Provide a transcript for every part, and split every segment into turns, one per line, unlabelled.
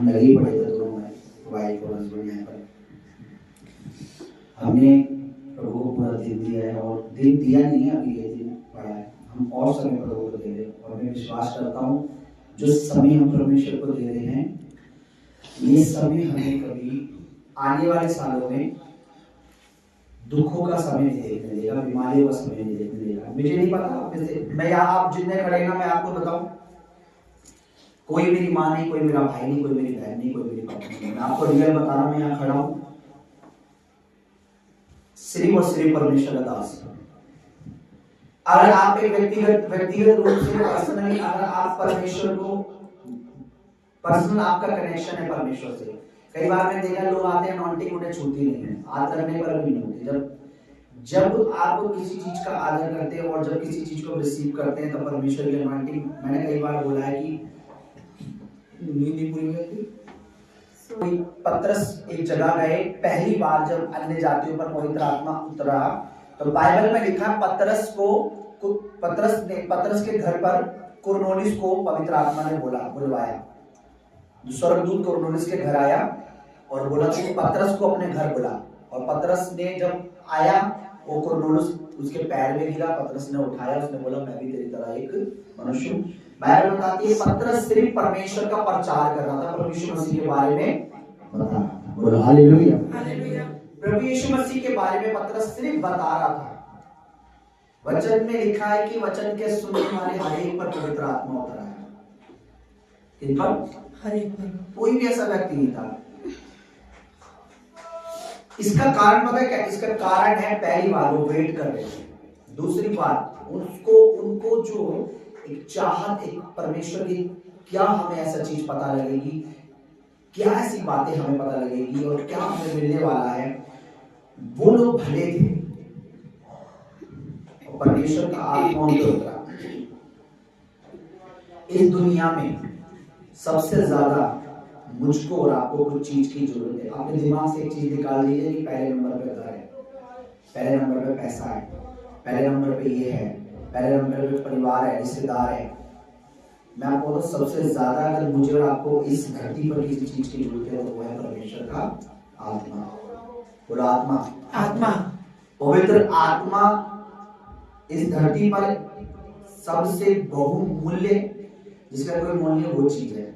हम लगे पड़े थे दोनों में, वाइफ और हस्बैंड यहाँ पर। हमने प्रभु को पूरा दिन दिया है, और दिन दिया नहीं है, अभी ये दिन पड़ा है। हम और समय प्रभु को दे रहे हैं, और मैं विश्वास करता हूँ जो समय हम परमेश्वर को दे रहे हैं, ये समय हमें कभी आने वाले सालों में दुखों का समय नहीं देखने देगा, बीमारियों का समय नहीं देखने देगा। मुझे नहीं पता आप में से, मैं यहाँ आप जितने खड़े ना, मैं आपको बताऊं, कोई मेरी माँ नहीं, कोई मेरा भाई नहीं, कोई मेरी बहन नहीं, कोई मेरी पत्नी नहीं। मैं आपको रियल बता रहा हूँ, मैं यहाँ खड़ा हूँ सिर्फ और सिर्फ परमेश्वर का दास। अगर आप एक व्यक्तिगत रूप से पर्सनली, अगर आप परमेश्वर को पर्सनल, आपका कनेक्शन है परमेश्वर से। कई बार मैंने देखा लोग आते हैं, अनॉइंटिंग उन्हें छूती नहीं है, आदर करने पर भी नहीं होती। जब आप किसी चीज का आदर करते हैं और जब किसी चीज को रिसीव करते हैं, तो परमेश्वर की अनॉइंटिंग, मैंने कई बार बोला है कि नींद पूरी होती। कोई पतरस एक जगह गए, पहली बार जब अन्य जातियों पर पवित्र आत्मा उतरा, तो बाइबल में लिखा पतरस के घर पर कुरनेलियुस को पवित्र आत्मा ने बुलवाया। स्वर्गदूत कुरनेलियुस के घर आया और बोला कि पतरस को अपने घर बुला। और पतरस ने जब आया, वो कुरनेलियुस उसके पैर में गिरा, पतरस ने उठाया, उसने बोला मैं भी तेरी तरह एक मनुष्य हूं। बाइबल बताती है पतरस सिर्फ परमेश्वर का प्रचार कर रहा था, प्रभु यीशु मसीह के बारे में बता रहा था। बोलो हालेलुया, हालेलुया। प्रभु यीशु मसीह के बारे में पतरस सिर्फ बता रहा था। वचन में लिखा है कि वचन के सुनने वाले हर एक पर पवित्र आत्मा उतरा है। किन पर? हर एक पर। कोई भी ऐसा व्यक्ति नहीं था। इसका कारण पता है क्या? इसका कारण है, पहली बात वो वेट कर रहे थे, दूसरी बात उनको जो एक चाहत, एक परमेश्वर की, क्या हमें ऐसा चीज पता लगेगी, क्या ऐसी बातें हमें पता लगेगी और क्या हमें मिलने वाला है। वो लोग भले थे और परमेश्वर का आत्मा उन पर उतरा। इस दुनिया में सबसे ज्यादा मुझको और आपको कुछ चीज की जरूरत है। अपने दिमाग से एक चीज निकाल लीजिए कि पहले नंबर पे घर है, पहले नंबर पे पैसा है, पहले नंबर पे ये है, पहले नंबर पे परिवार है, रिश्तेदार है। मैं आपको तो सबसे ज्यादा अगर मुझे और आपको इस धरती पर किसी चीज की जरूरत है तो वो है परमेश्वर का आत्मा। बोलो आत्मा, आत्मा, पवित्र आत्मा इस धरती पर सबसे बहुमूल्य, जिसका कोई मूल्य, वो चीज है।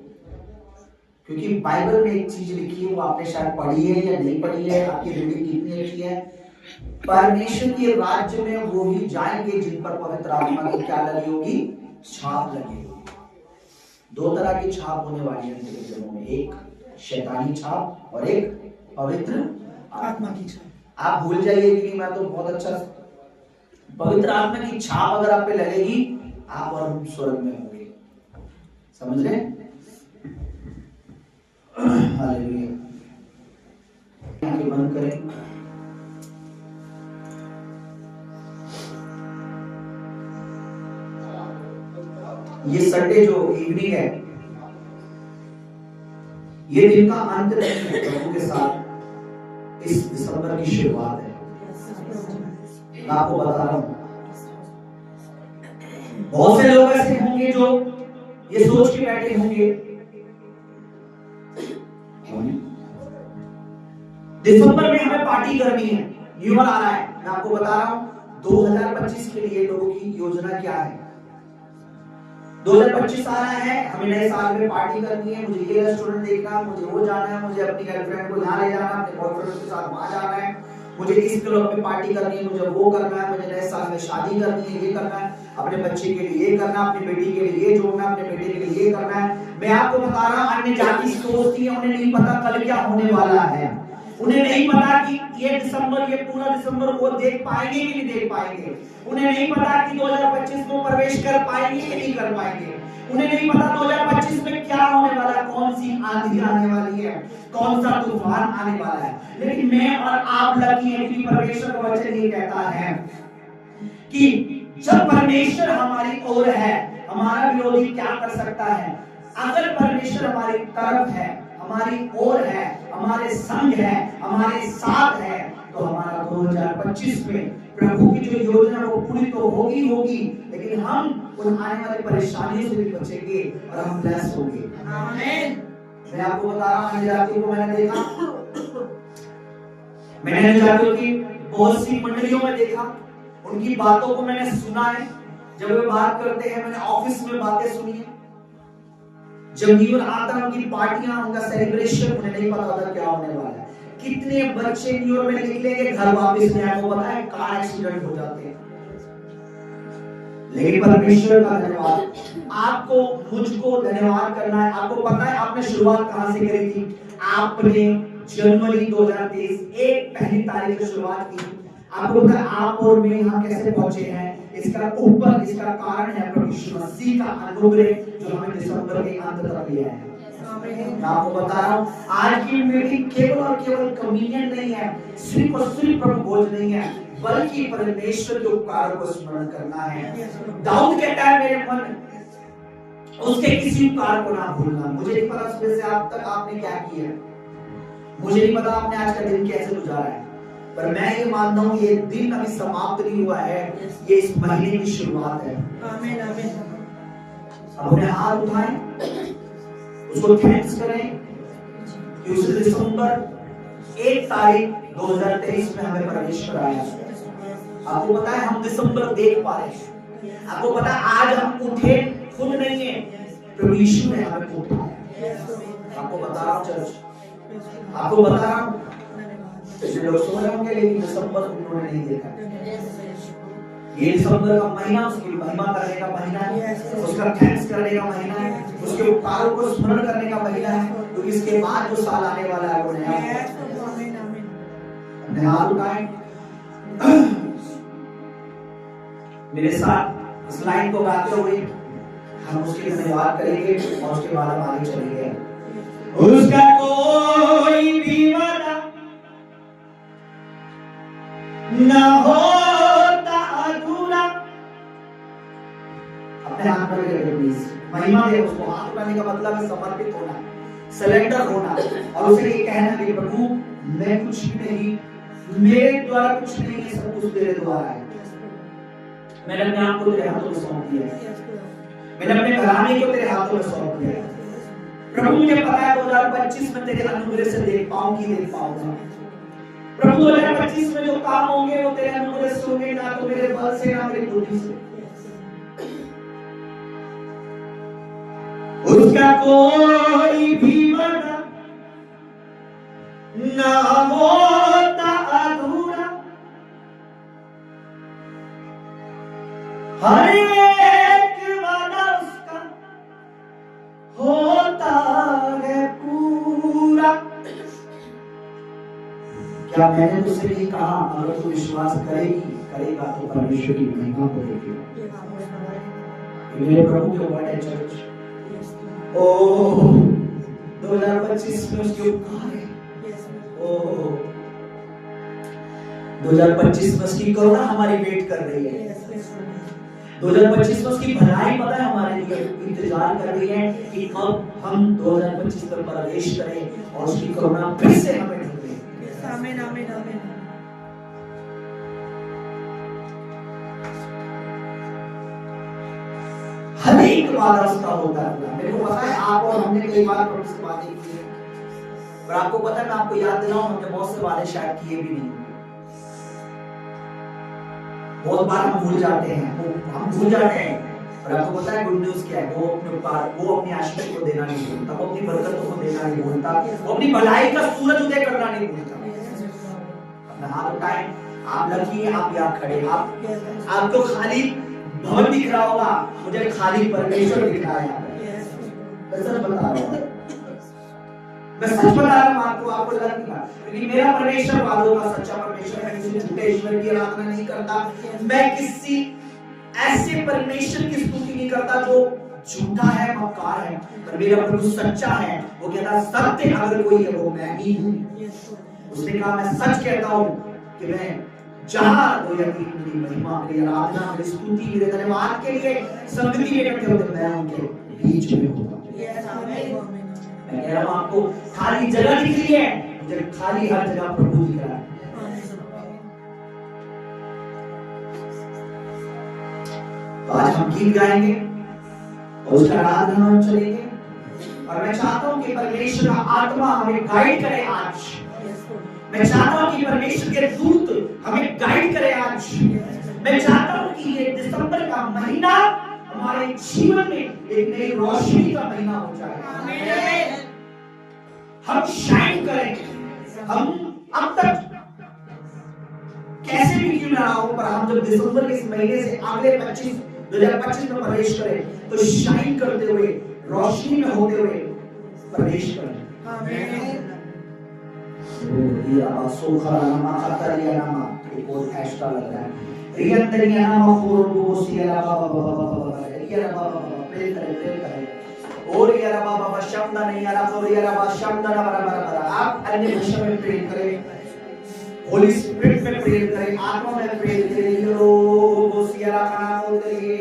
क्योंकि बाइबल में एक चीज लिखी है, वो आपने शायद पढ़ी है या नहीं पढ़ी है, आपकी रीडिंग कितनी अच्छी है। परमेश्वर के राज्य में वो ही जाएंगे जिन पर पवित्र आत्मा की क्या लगी होगी? छाप लगी होगी। दो तरह की छाप होने वाली है इनके दिलों में, एक शैतानी छाप और एक पवित्र आत्मा की छाप। आप भूल जाइए कि मैं तो बहुत अच्छा, पवित्र आत्मा की छाप अगर आप पे लगेगी, आप और हम स्वर्ग में होंगे। समझ रहे? हालेलुया। आंखें बंद करें। ये संडे जो इवनिंग है, ये दिन का अंत नहीं है, प्रभु के साथ इस दिसंबर की शुरुआत है। मैं आपको बता रहा हूं, बहुत से लोग ऐसे होंगे जो ये सोच के बैठे होंगे दिसंबर में हमें पार्टी करनी है, न्यू ईयर आ रहा है। मैं आपको बता रहा हूं 2025 के लिए लोगों की योजना क्या है। 2025 आ रहा है, हमें नए साल में पार्टी करनी है, मुझे ये रेस्टोरेंट देखना, मुझे वो जाना है, मुझे अपनी गर्लफ्रेंड को यहाँ ले जाना, अपने बॉयफ्रेंड के साथ वहां जाना है, मुझे इस क्लब में पार्टी करनी है, मुझे वो करना है, मुझे नए साल में शादी करनी है, ये करना है, अपने बच्चे के लिए ये करना, अपनी बेटी के लिए ये जोड़ना, अपने बेटे के लिए ये करना है। मैं आपको बता रहा हूं, अन्य जाति सोचती है, उन्हें नहीं पता कल क्या होने वाला है। उन्हें नहीं पता कि ये दिसंबर, ये पूरा दिसंबर वो देख पाएंगे कि नहीं देख पाएंगे। उन्हें नहीं पता कि 2025 में प्रवेश कर पाएंगे कि नहीं कर पाएंगे। उन्हें नहीं पता 2025 में क्या होने वाला, कौन सी आंधी आने वाली है, कौन सा तूफान आने वाला है। लेकिन मैं और आप लकी हैं कि परमेश्वर का वचन ये कहता है कि जब परमेश्वर हमारी ओर है, हमारा विरोधी क्या कर सकता है। अगर परमेश्वर हमारी तरफ है, हमारी ओर है, हमारे संग है, हमारे साथ है, तो हमारा 2025 में प्रभु की जो योजना वो पूरी तो होगी, लेकिन हम उन आने वाली परेशानियों से भी बचेंगे और हम ब्लेस होंगे। आमीन। मैं आपको बता रहा हूं, अन्य जातियों को मैंने देखा, मैंने अन्य जातियों की बहुत सी मंडलियों में देखा, उनकी बातों को मैंने सुना है। जब वे बात करते हैं, मैंने ऑफिस में बातें सुनी है। जब न्यू ईयर आता है, उनकी पार्टियां, उनका सेलिब्रेशन, उन्हें नहीं पता होता क्या होने वाला है। कितने बच्चे न्यू ईयर में निकलेंगे, घर वापस नहीं आए, वो पता है कार एक्सीडेंट हो जाते हैं। लेकिन परमेश्वर का धन्यवाद, आपको मुझको धन्यवाद करना है। आपको पता है आपने शुरुआत कहां से करी थी? आपने जनवरी 2023 एक पहली तारीख से शुरुआत की। आपको पता है आप और मैं यहाँ कैसे पहुंचे हैं? इसका कारण है प्रभु यीशु मसीह का अनुग्रह जो हमें दिसंबर के अंत तक लिया है। मैं आपको बता रहा हूँ, आज की मीटिंग केवल और केवल कम्युनियन नहीं है, सिर्फ और सिर्फ प्रभु भोज नहीं है, बल्कि परमेश्वर के उपकारों को स्मरण करना है। दाऊद कहता है, मेरे मन उसके किसी उपकार को ना भूलना। मुझे नहीं पता सुबह से अब तक आपने क्या किया, मुझे नहीं पता आपने आज का दिन कैसे गुजारा है, पर मैं ये मानता हूँ ये दिन अभी समाप्त नहीं हुआ है, ये इस महीने की शुरुआत है। आमीन आमीन। अपने हाथ उठाएं, उसको थैंक्स करें कि उस दिसंबर 1 तारीख 2023 में हमें प्रवेश कराया। आपको पता है हम दिसंबर देख पा रहे हैं। आपको पता है आज हम उठे खुद नहीं है, प्रभु यीशु ने हमें उठाया। आपको बता रहा हूँ चर्च, आपको बता रहा हूँ, पिछले लोग सो रहे होंगे लेकिन दिसंबर उन्होंने नहीं देखा। ये दिसंबर का महीना उसकी महिमा करने का महीना है, उसका थैंक्स करने का महीना है, उसके उपकारों को स्मरण करने का महीना है, क्योंकि इसके बाद जो साल आने वाला है वो नया है। अपने हाथ उठाएं, मेरे साथ इस लाइन को गाते हुए हम उसके धन्यवाद करेंगे और उसके बाद हम आगे चलेंगे। उसका कोई भी वादा ना होता अधूरा। अपने हाथ पर रखिए प्लीज, महिमा दे उसको। हाथ उठाने का मतलब है समर्पित होना, सरेंडर होना, और उसे ये कहना कि प्रभु मैं कुछ नहीं, मेरे द्वारा कुछ नहीं है, सब कुछ तेरे द्वारा है। मैंने अपने आप को तेरे हाथों में सौंप दिया है, मैंने अपने घराने को तेरे हाथों में सौंप दिया है। प्रभु मुझे पता है 2025 में तेरे अनुग्रह से देख पाऊंगा। प्रभु 2025 में जो काम होंगे वो तेरे अनुग्रह से होंगे, ना तो मेरे बल से ना मेरी बुद्धि से। उसका कोई भी वादा ना होता अधूरा, हर एक वादा उसका होता है पूरा। क्या मैंने तुझसे नहीं कहा, अगर तू विश्वास करेगा तो परमेश्वर की महिमा को देखेगा। मेरे प्रभु के वर्ड है चर्च। ओह 2025 में उसके उपकार है। ओह 2025 में उसकी करुणा हमारी वेट कर रही है। 2025 में उसकी भलाई पता है हमारे लिए इंतजार कर रही है कि कब हम 2025 में प्रवेश करें और उसकी करुणा फिर से हमें ढूंढे। आमीन आमीन आमीन। हर एक वादा उसका होता है। मेरे को पता है आप और हमने कई बार प्रभु से बातें की है, पर आपको पता है मैं आपको याद दिलाऊं, हमने बहुत से वादे शायद किए भी नहीं। बहुत बार हम भूल जाते हैं, और आपको पता है गुड न्यूज़ क्या है? वो अपनी आशीष को देना नहीं भूलता, वो अपनी बरकतों को देना नहीं भूलता, वो अपनी भलाई का सूरज उदय करना नहीं भूलता। अपना हाथ उठाएं, आप लकी हैं, आप यहाँ खड़े, आपको खाली भवन दिख रहा होगा, मुझे खाली परमेश्वर दिख रहा है। मैं सच बता रहा हूँ, आपको लगेगा, क्योंकि मेरा परमेश्वर वादों का सच्चा परमेश्वर है, किसी झूठे ईश्वर की आराधना नहीं करता। मैं किसी ऐसे परमेश्वर की स्तुति नहीं करता जो झूठा है, मक्कार है, पर मेरा प्रभु सच्चा है। वो कहता सत्य अगर कोई है वो मैं ही हूँ। उसने कहा मैं सच कहता हूँ कि मैं जहां कोई मेरी महिमा, मेरी आराधना, मेरी स्तुति, मेरे धन्यवाद के लिए संगति में इकट्ठे होते, मैं उनके बीच में हूँ। मैं कह रहा हूँ आपको खाली जगह दिख रही है, मुझे खाली हर जगह प्रभु दिख रहा है। तो आज हम गीत गाएंगे और उसका आराधना हम चलेंगे। और मैं चाहता हूं कि परमेश्वर का आत्मा हमें गाइड करे आज। मैं चाहता हूं कि परमेश्वर के दूत हमें गाइड करे आज। मैं चाहता हूं कि ये दिसंबर का महीना हमारे जीवन में एक नई रोशनी का महीना हो जाए। हम शाइन करें। हम अब तक कैसे भी क्यों ना हो, पर हम जब दिसंबर के इस महीने से अगले 2025 में प्रवेश करें तो शाइन करते हुए, रोशनी में होते हुए प्रवेश करें। आमीन। ये आवाज़ों का नाम खतरिया नाम एक और हैशटैग लग रहा है। रियंतरिया नाम खोरो सिया बाबा रिया बाबा प्रे करें और रिया बाबा शब्द नहीं आ रहा, और रिया बाबा शब्द ना बराबर आप अन्य भाषा में प्रे करें, होली स्पिरिट में प्रे करें, आत्मा में प्रे करें। यो सिया खाना बोल करिए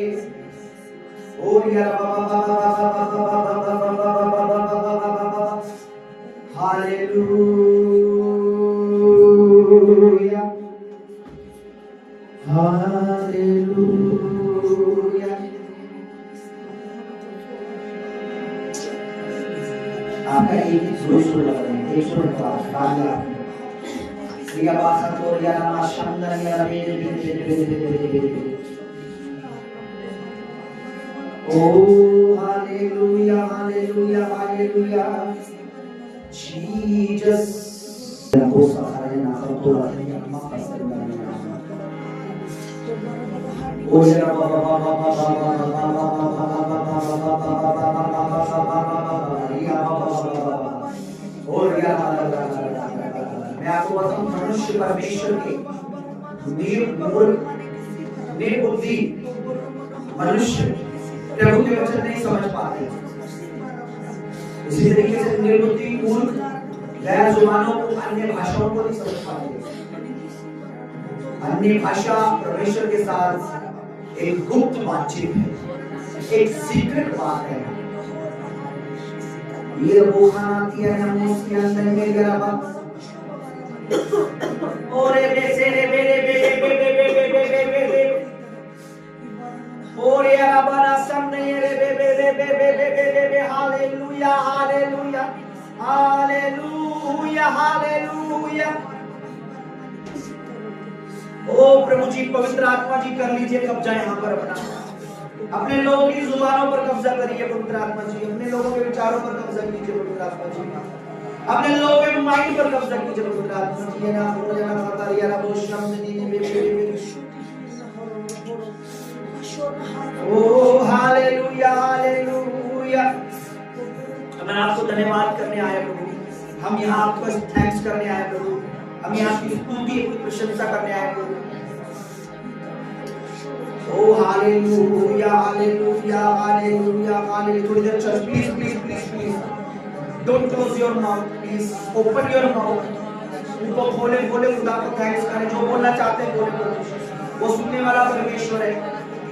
और रिया बाबा हालेलुया हालेलुया। आपका एक सुर लग रहे हैं, एक सुर बात श्री आवासा को या नाम शंकर या ओ हालेलुया हालेलुया हालेलुया जीसस। को सहारे ना तो माफ कर सकता है। ओ या बाबा बाबा बाबा और या मैं आपको बताऊं, मनुष्य परमेश्वर के निर्बुद्धि मनुष्य प्रभु के वचन नहीं समझ पाते। इसी तरीके से निर्बुद्धि मूर्ख गैर जुबानों को, अन्य भाषाओं को नहीं समझ पाते। अन्य भाषा परमेश्वर के साथ एक गुप्त बातचीत है, एक सीक्रेट बात है। ये वो खाना किया है उसके अंदर में गया ओरे बेसे रे बेरे बेरे बेरे बेरे बेरे बेरे ओरे अबारा सामने रे बेरे बेरे बेरे बेरे हालेलुया हालेलुया हालेलुया हालेलुया। ओ प्रभु जी, पवित्र आत्मा जी कर लीजिए कब्जा यहाँ पर अपने लोगों की जुबानों पर कब्जा करिए पवित्र आत्मा जी। अपने लोगों के विचारों पर कब्जा कीजिए पवित्र आत्मा जी। अपने लोगों के माइंड पर कब्जा कीजिए पवित्र आत्मा जी। ना हो जाना खाता या ना बोल शब्द नहीं बे ओ हालेलुया हालेलुया। मैं आपको धन्यवाद करने आया प्रभु। हम यहाँ आपको थैंक्स करने आए प्रभु। हम यहाँ की स्तुति की प्रशंसा करने आए प्रभु। ओ हालेलुया हालेलुया हालेलुया हालेलुया। थोड़ी देर चल please please please please don't close your mouth, please open your mouth. उनको खोले खोले खुदा को थैंक्स करें। जो बोलना चाहते हैं बोले। वो सुनने वाला परमेश्वर है,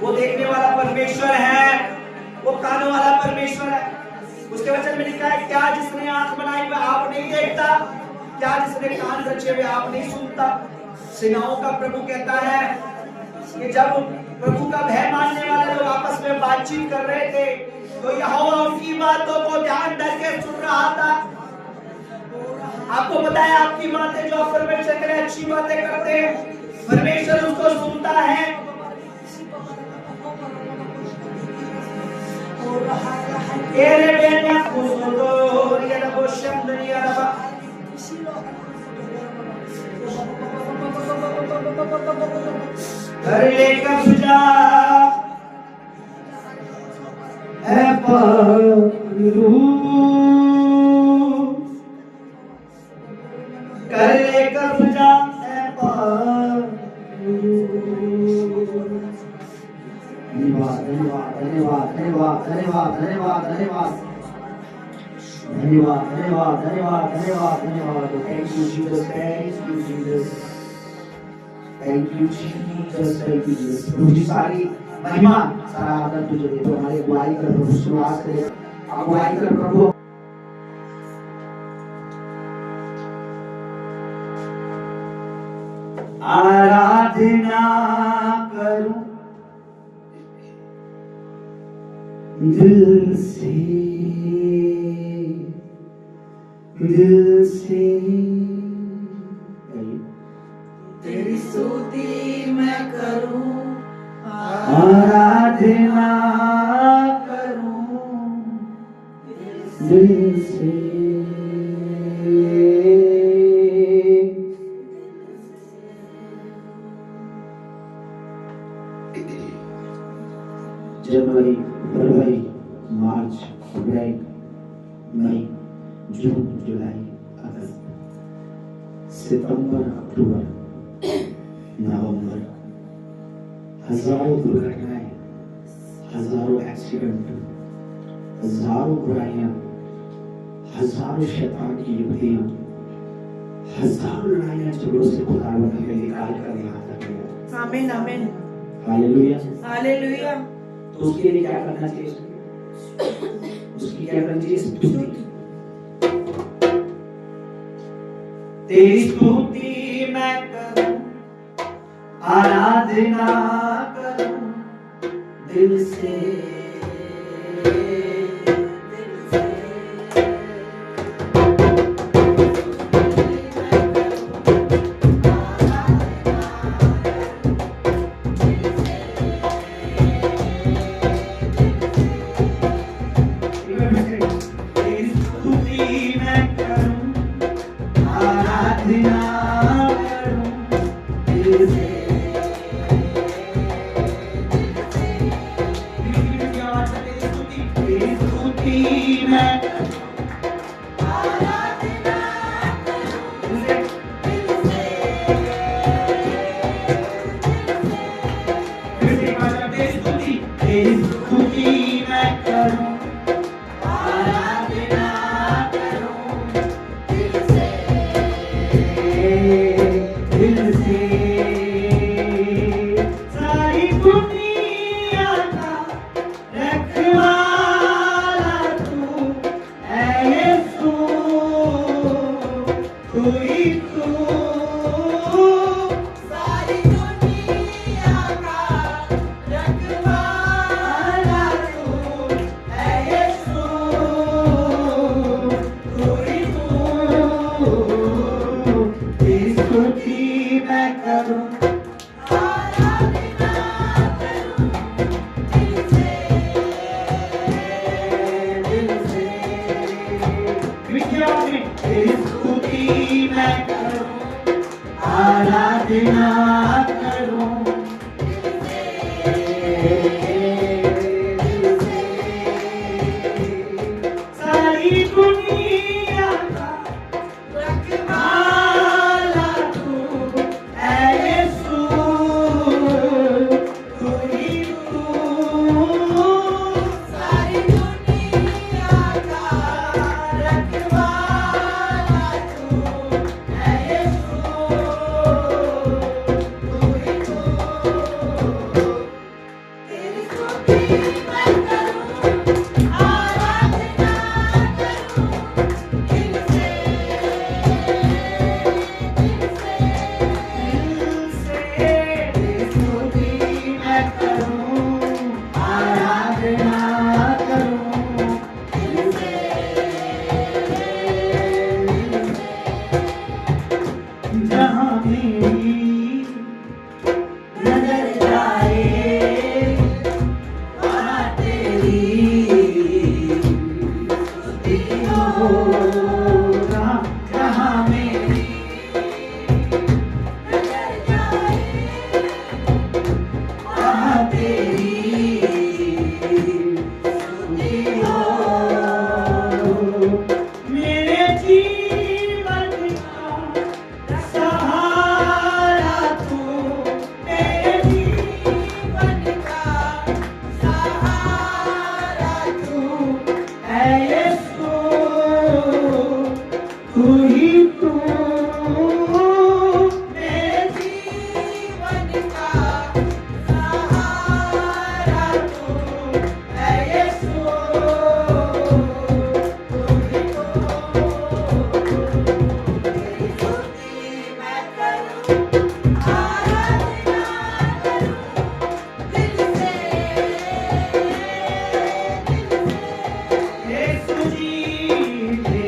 वो देखने वाला परमेश्वर है, वो कानों वाला परमेश्वर है। उसके वचन में लिखा है, क्या जिसने आंख बनाई वह आप नहीं देखता, क्या जिसने कान रचे हुए आप नहीं सुनता। सेनाओं का प्रभु कहता है कि जब प्रभु का भय मानने वाले लोग आपस में बातचीत कर रहे थे तो यहोवा उनकी बातों को ध्यान दे के सुन रहा था। आपको पता है, आपकी बातें जो परमेश्वर के लिए अच्छी बातें करते हैं, परमेश्वर उसको सुनता है। कब्जा है पालू कर ले कब्जा है पालू। धन्यवाद धन्यवाद धन्यवाद धन्यवाद धन्यवाद धन्यवाद धन्यवाद धन्यवाद धन्यवाद धन्यवाद धन्यवाद धन्यवाद। Thank you Jesus, thank you Jesus, thank you Jesus, thank you Jesus. प्रभु जी सारी महिमा सारा आदर तुझे दे। तो हमारे अगुवाई कर प्रभु, शुरुआत करें अगुवाई कर प्रभु। आराधना करूं दिल से दिल से
तेरी स्तुति मैं करूं,
आराधना करूं दिल से। जनवरी, फरवरी, मार्च, अप्रैल, मई, जून, जुलाई, अगस्त, सितंबर, अक्टूबर, नवंबर, हजारों दुर्घटनाएं, हजारों एक्सीडेंट, हजारों बुराइयां, हजारों शैतान की युक्तियां, हजारों लड़ाइयां झगड़ों से खुदा हमें निकाल कर यहाँ तक लाया।
आमीन आमीन
हालेलुया।
हालेलुया।
तो उसके लिए क्या करना चाहिए? उसकी क्या करनी चाहिए? स्तुति। तेरी स्तुति मैं करूं, आराधना करूं दिल से।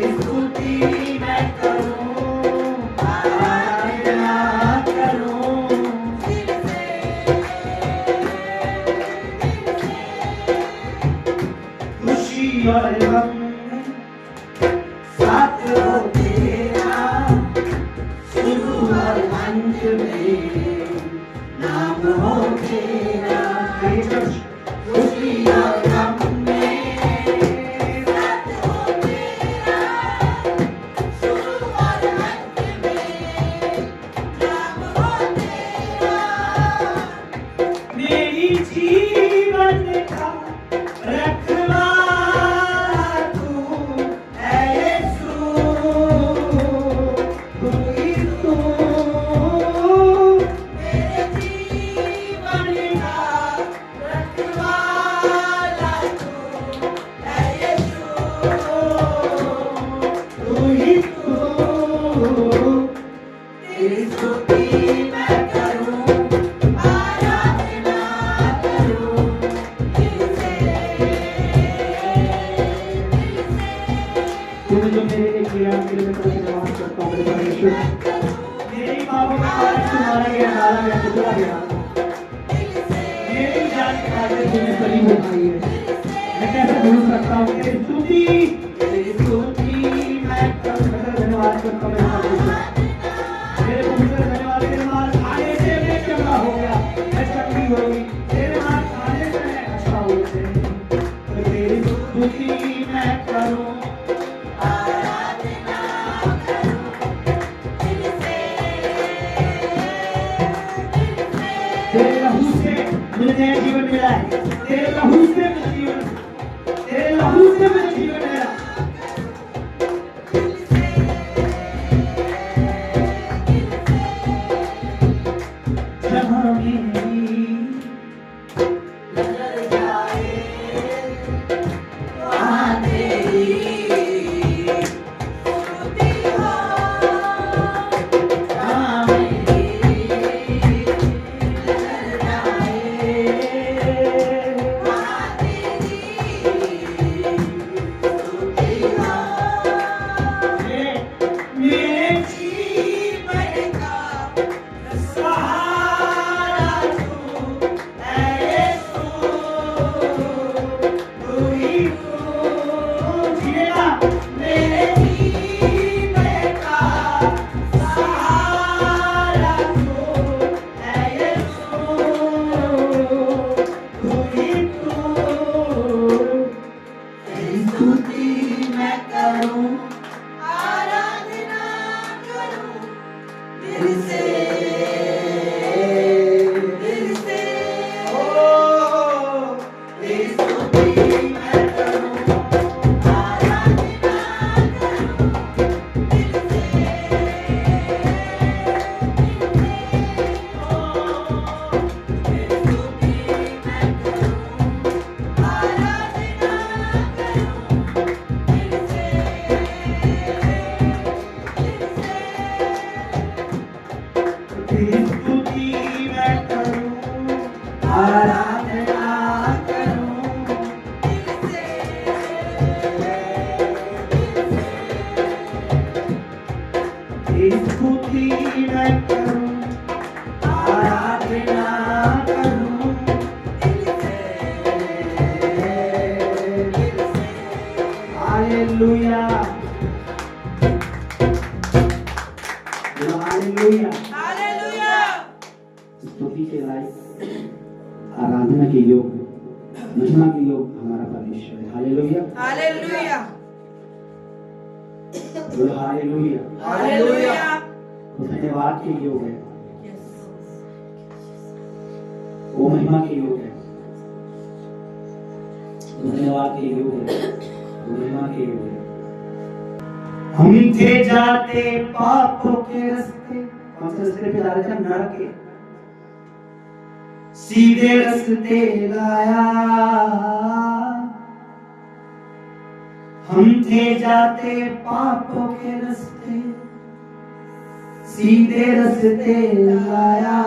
स्तुति
तूने जो मेरे लिए किया तेरे लिए धन्यवाद करता हूँ मेरे परमेश्वर। मेरे ही पापों के कारण तू मारा गया, डाला गया, टुकड़ा गया। मेरी जान के खातिर तूने सलीब उठाई है। मैं कैसे भूल सकता हूँ तेरी स्तुति मैं धन्यवाद करता हूँ मेरे परमेश्वर। मेरे परमेश्वर धन्यवाद। तेरे मार खाने से मैं चंगा हो गया, मैं चंगी हो गई। तेरे मार खाने से मैं अच्छा हो गया। तेरी स्तुति मैं करूँ, तेरे लहू से मुझे नया जीवन मिला है। तेरे लहू से मुझे जीवन, तेरे लहू से मुझे जीवन मिला। जहाँ मेरी नजर जाए वहाँ तेरी स्तुति हो। जहाँ मेरी नजर जाए वहाँ तेरी स्तुति हो। मेरे जीवन का सहारा तू है यीशु, तू ही तू जीना। मेरे जीवन का सहारा तू है यीशु, तू ही तू। तेरी स्तुति मैं करूं, आराधना करूं दिल से, दिल से। ओ तेरी स्तुति मैं करूं, आराधना करूं दिल से, ओ तेरी स्तुति मैं करूं, आराधना करूं दिल से, तेरी स्तुति मैं करूं, आराधना करूं दिल से, तेरी स्तुति मैं करूं, आराधना करूं दिल से, दिल से। Hallelujah, hallelujah.
हालेलुया।
स्तुति के लायक, आराधना के योग, महिमा के योग हमारा परमेश्वर है। Hallelujah,
hallelujah.
बोलो हालेलुया।
हालेलुया।
वो धन्यवाद के योग है, वो महिमा के योग है, वो धन्यवाद के योग है, वो महिमा के योग है। हम थे जाते पापों के रास्ते, कौन से रास्ते पे जा रहे थे? नरक के। सीधे रास्ते लाया, हम थे जाते पापों के रास्ते, सीधे रास्ते लाया।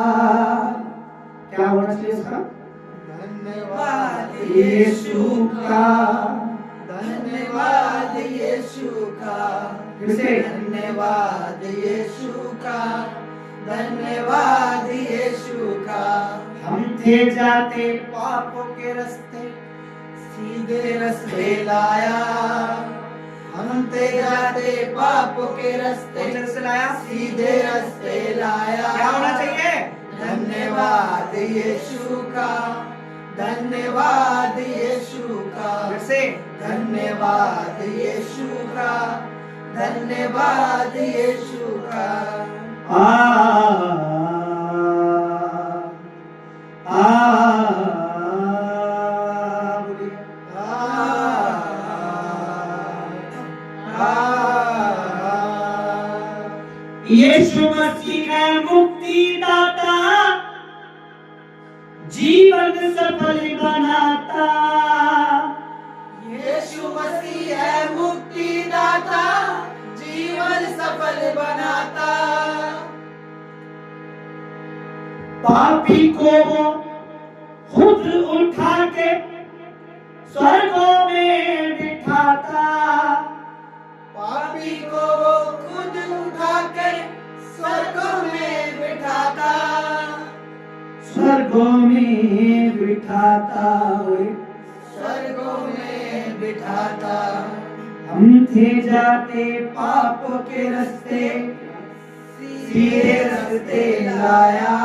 क्या होना चाहिए उसका?
धन्यवाद
यीशु का,
धन्यवाद यीशु का,
फिर से
धन्यवाद यीशु का, धन्यवाद यीशु का।
हम थे जाते पापों के रास्ते,
सीधे रास्ते लाया, हम ते जाते पापों के रास्ते,
कौन से रास्ते लाया?
सीधे रास्ते लाया।
क्या होना चाहिए?
धन्यवाद यीशु का, धन्यवाद यीशु का,
फिर से
धन्यवाद यीशु का, धन्यवाद यीशु का।
बोलिए। यीशु मसीह है मुक्तिदाता, जीवन सफल बनाता।
यीशु मसीह है मुक्तिदाता, जीवन सफल बनाता।
पापी को वो खुद उठा के स्वर्गों में बिठाता।
पापी को वो खुद उठाकर स्वर्गों में बिठाता,
स्वर्गों में बिठाता,
स्वर्गों में बिठाता।
हम थे जाते पाप के रास्ते, सीधे रास्ते लाया,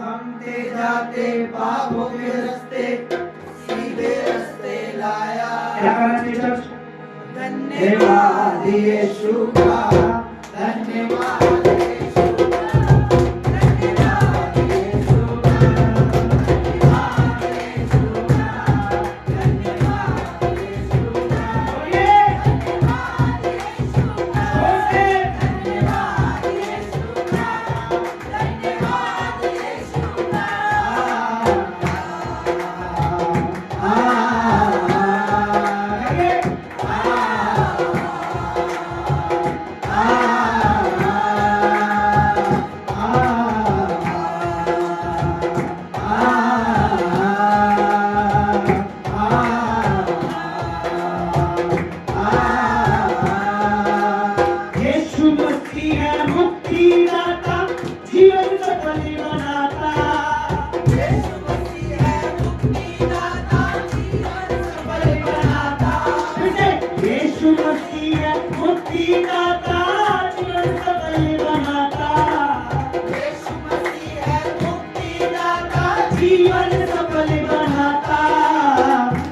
हम थे जाते पाप के रास्ते, सीधे रास्ते लाया।
क्या करना चाहिए चर्च?
धन्यवाद यीशु का, धन्यवाद यीशु का, धन्यवाद यीशु का, धन्यवाद यीशु का, धन्यवाद यीशु का, धन्यवाद यीशु का, धन्यवाद यीशु का, धन्यवाद यीशु का।
यीशु मसीह है मुक्तिदाता, जीवन सफल बनाता।
यीशु मसीह है मुक्तिदाता, जीवन सफल बनाता।
यीशु मसीह है मुक्तिदाता, जीवन सफल बनाता।
यीशु मसीह है मुक्तिदाता,
जीवन सफल बनाता।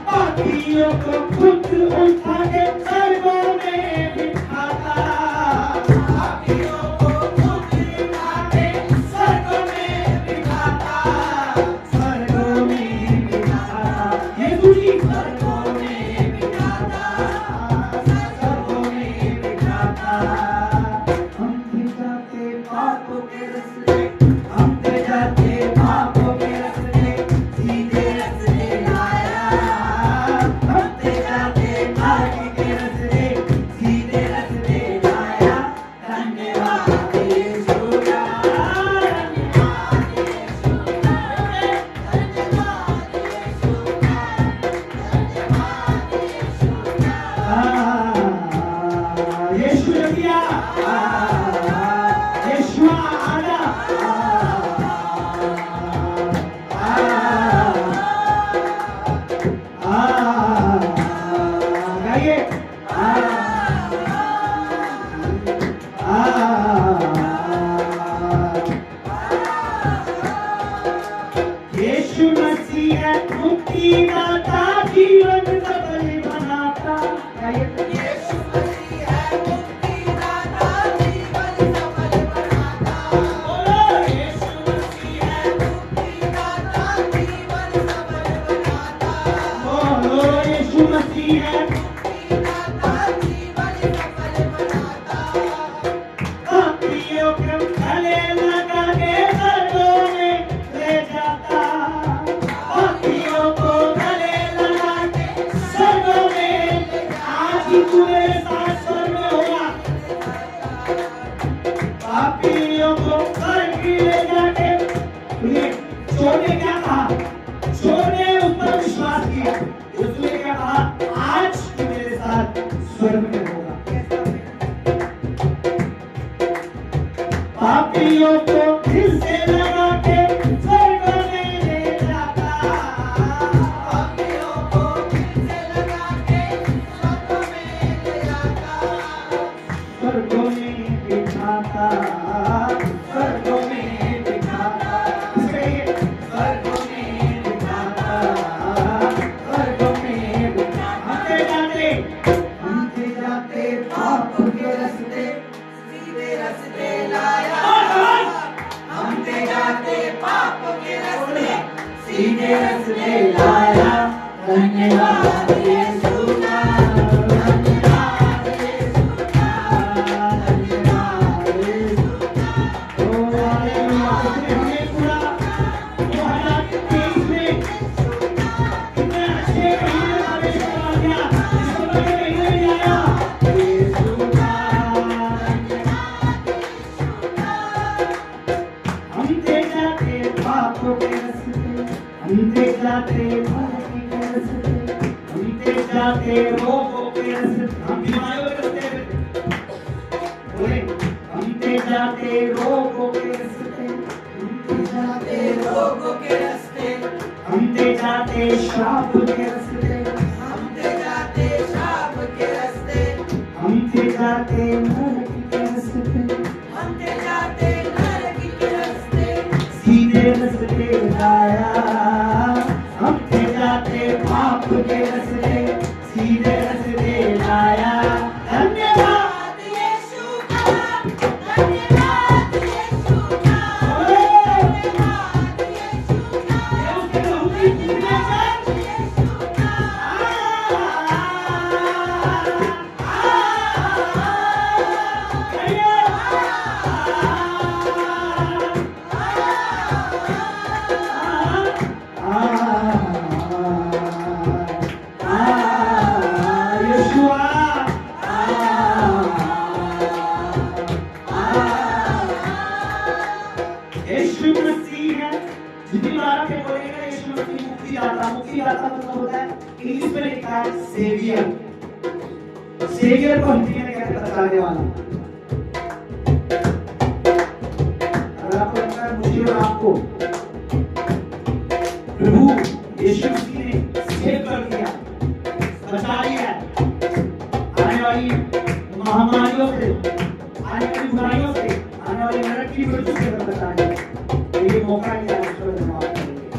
पापियों को खुद उठा के स्वर्गों में बिठाता,
पापियों को खुद उठा के स्वर्गों में बिठाता,
स्वर्गों में बिठाता। यीशु जी
स्वर्गों में बिठाता,
स्वर्गों में बिठाता। हम बीमारियों के रास्ते बोले, हम ते जाते रोगों के रास्ते,
जाते रोगों के रास्ते,
हम ते जाते श्राप के रास्ते,
हम ते जाते शाप के रास्ते,
हम ते जाते नरक के रास्ते,
हम ते जाते नरक के रास्ते,
सीधे रास्ते लाया, हम ते जाते पाप के रास्ते, सीधे रास्ते लाया। धन्यवाद
यीशु का, धन्यवाद यीशु का, धन्यवाद यीशु का,
ये उसके लहू की पूजा कर।
यीशु का।
यीशु मसीह है, जितनी बार आप ये बोलेंगे ना यीशु मसीह मुक्तिदाता मतलब होता है, इंग्लिश में लिखा है सेवियर। सेवियर को हिंदी में कहते हैं बचाने वाला। अगर आपको लगता है मुझे और आपको प्रभु यीशु मसीह ने सेव कर दिया, बचा लिया, आने वाली महामारियों से, आने वाली बुराइयों से, आने वाले नरक की मृत्यु से बचा लिया, तो ये मौका लिया ईश्वर ने माफ करने का।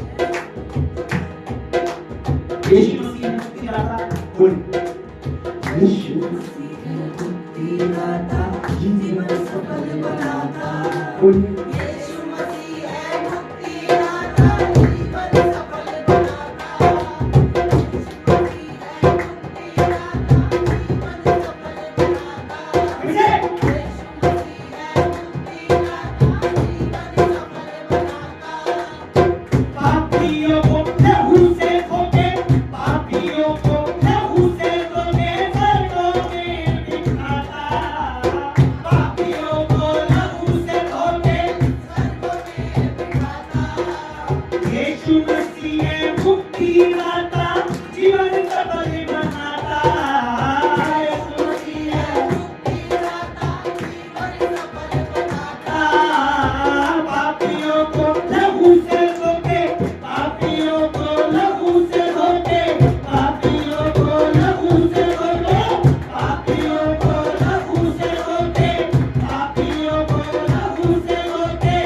यीशु मसीह मुक्तिदाता बोले, यीशु
मुक्तिदाता, जीवन सफल बनाता,
बोले,
यीशु मसीह है मुक्तिदाता, जीवन सफल बनाता, यीशु मसीह है मुक्तिदाता, जीवन सफल बनाता,
फिर से
यीशु मसीह है मुक्तिदाता, जीवन सफल बनाता।
पापियों को लहू से धोके, पापियों को लहू से धोके स्वर्गों में बिठाता, पापियों को लहू से धोके
स्वर्गों में बिठाता,
यीशु मसीह है मुक्तिदाता, जीवन सफल बनाता। यीशु मसीह है
मुक्तिदाता, जीवन सफल बनाता,
पापियों को लहू से धोके, पापियों को लहू से धोके, पापियों को लहू से धोके, पापियों को लहू से धोके, पापियों को लहू से धोके,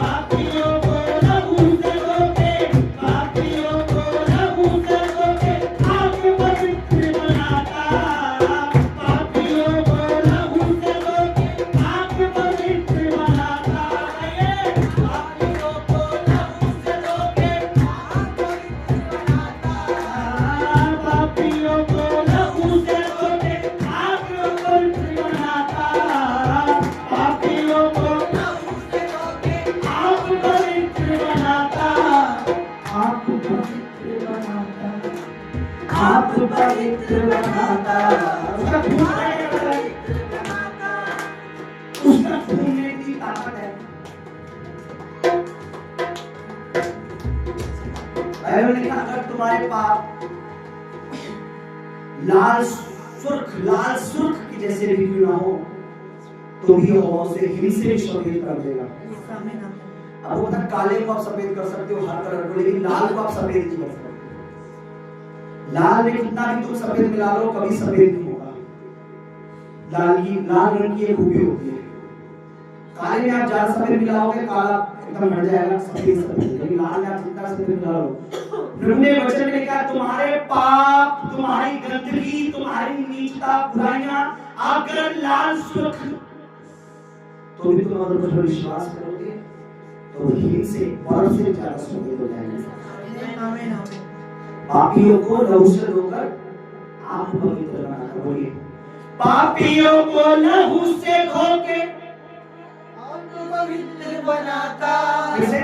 पापियों को लहू से धोके, पापियों को लहू से धोके आप पवित्र बनाता, पापियों को लहू से धोके आप पवित्र बनाता है, पापियों को लहू से धोके
आप पवित्र बनाता,
पापियों को लहू से धोके आप पवित्र बनाता, पापियों को
लहू से धोके
आप पवित्र बनाता, आप पवित्र बनाता, आप पवित्र बनाता। उसका खून है, उसका खून में की ताकत है। बाइबल में लिखा, अगर तुम्हारे पाप लाल सुर्ख की जैसे भी क्यों ना हो, तो भी यहोवा उसे हिम से भी सफेद कर देगा। अब वो बता, काले को आप सफेद कर सकते हो हर कलर को, लेकिन लाल को आप सफेद नहीं कर सकते। लाल में कितना भी तुम सफेद मिला लो, कभी सफेद नहीं होगा। लाल रंग की एक खूबी होती है। काले में आप ज्यादा सफेद मिलाओगे, काला एकदम हट जाएगा, सफेद सफेद। लेकिन लाल में आप जितना सफेद मिला लो, प्रभु ने वचन में लिखा, तुम्हारे पाप, तुम्हारी गंदगी, तुम्हारी नीचता, बुराइयां अगर लाल सुर्ख, तो भी तुम अगर मुझ पर विश्वास करोगे तो हिम से बर्फ से ज्यादा सफेद हो जाएंगे।
आमीन आमीन।
पापियों को लहू से धोकर आप पवित्र बनाकर, बोलिए, पापियों को लहू से धोके
आप पवित्र बनाता,
कैसे?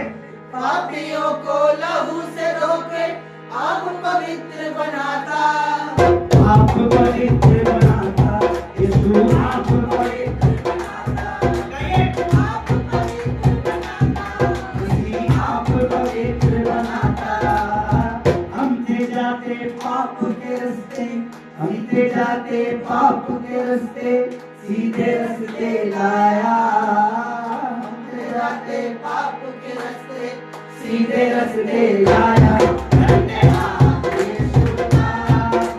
पापियों को लहू से धोके आप पवित्र बनाता,
आप पवित्र बनाता, यीशु आप पवित्र
बनाता,
कहिए,
आप पवित्र बनाता,
मसीह आप पवित्र बनाता। हम ते जाते पाप के रास्ते, हम ते जाते पाप
रास्ते सीधे रास्ते लाया, हमसे जाते पाप के रास्ते सीधे रास्ते लाया। धन्यवाद यीशु का,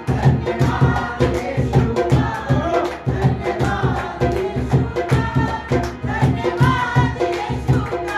धन्यवाद यीशु का, धन्यवाद यीशु का, धन्यवाद यीशु का।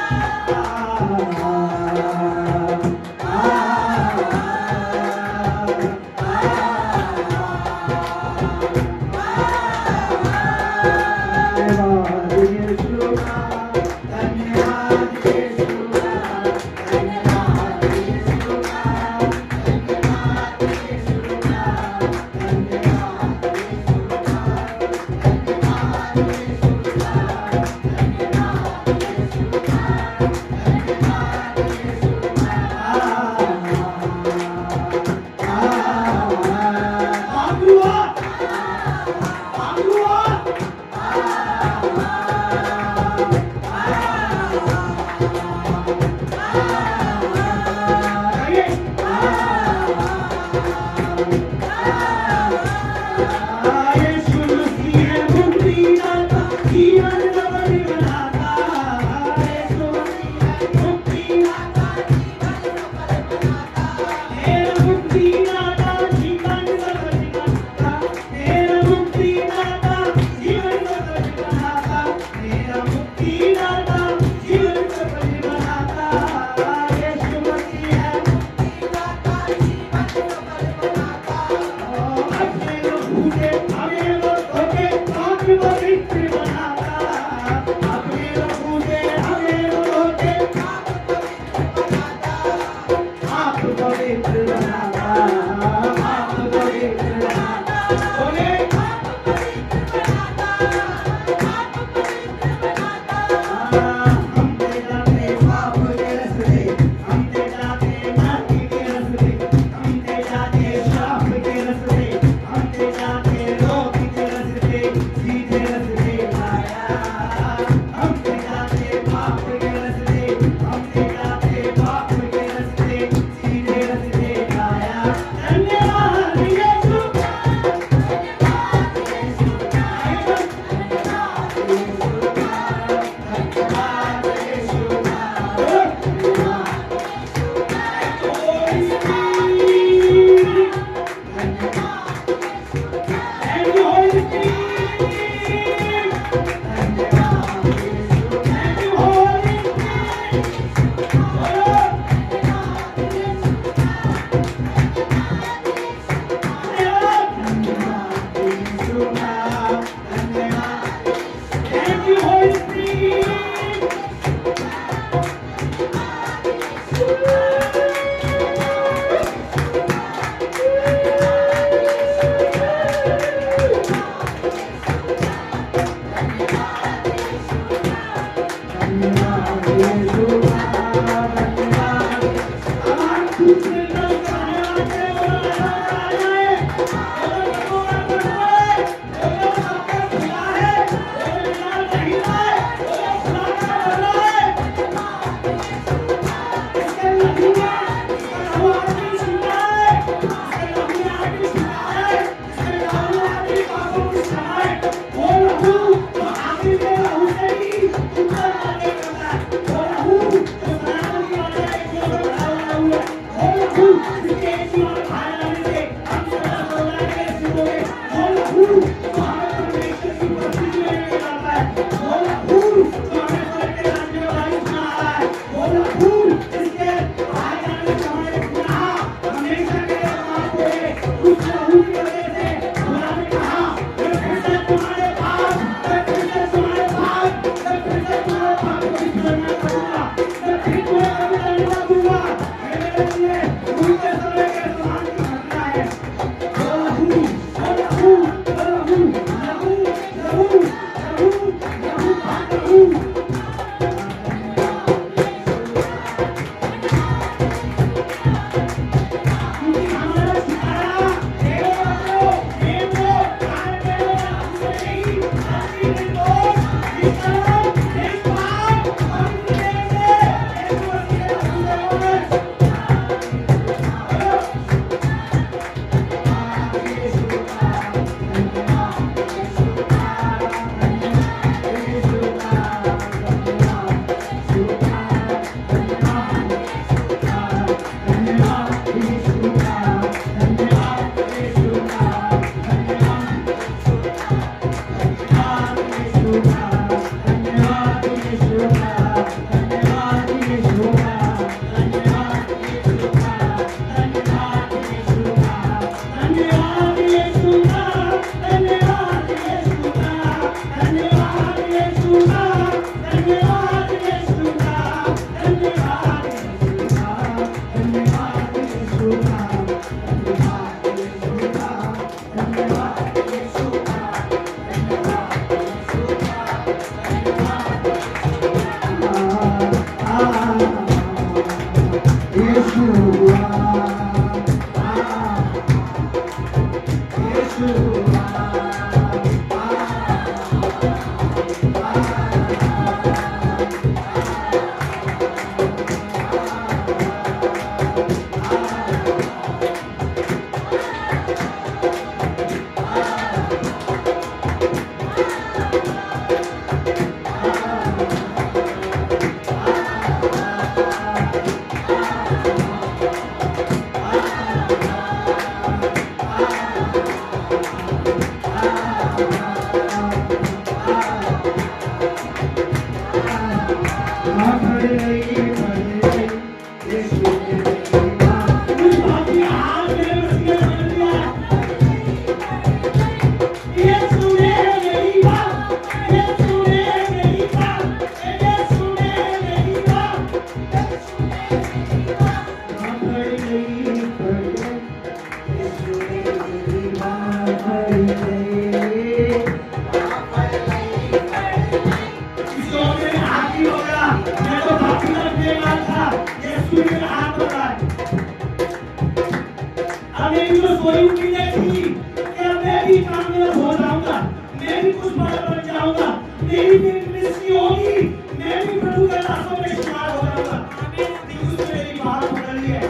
मैं भी कुछ बड़ा बन जाऊंगा, मेरी भी मिनिस्ट्री होगी, मैं भी प्रभु के रास्तों में शुमार हो जाऊंगा। लेकिन उसने मेरी बात बदल ली है।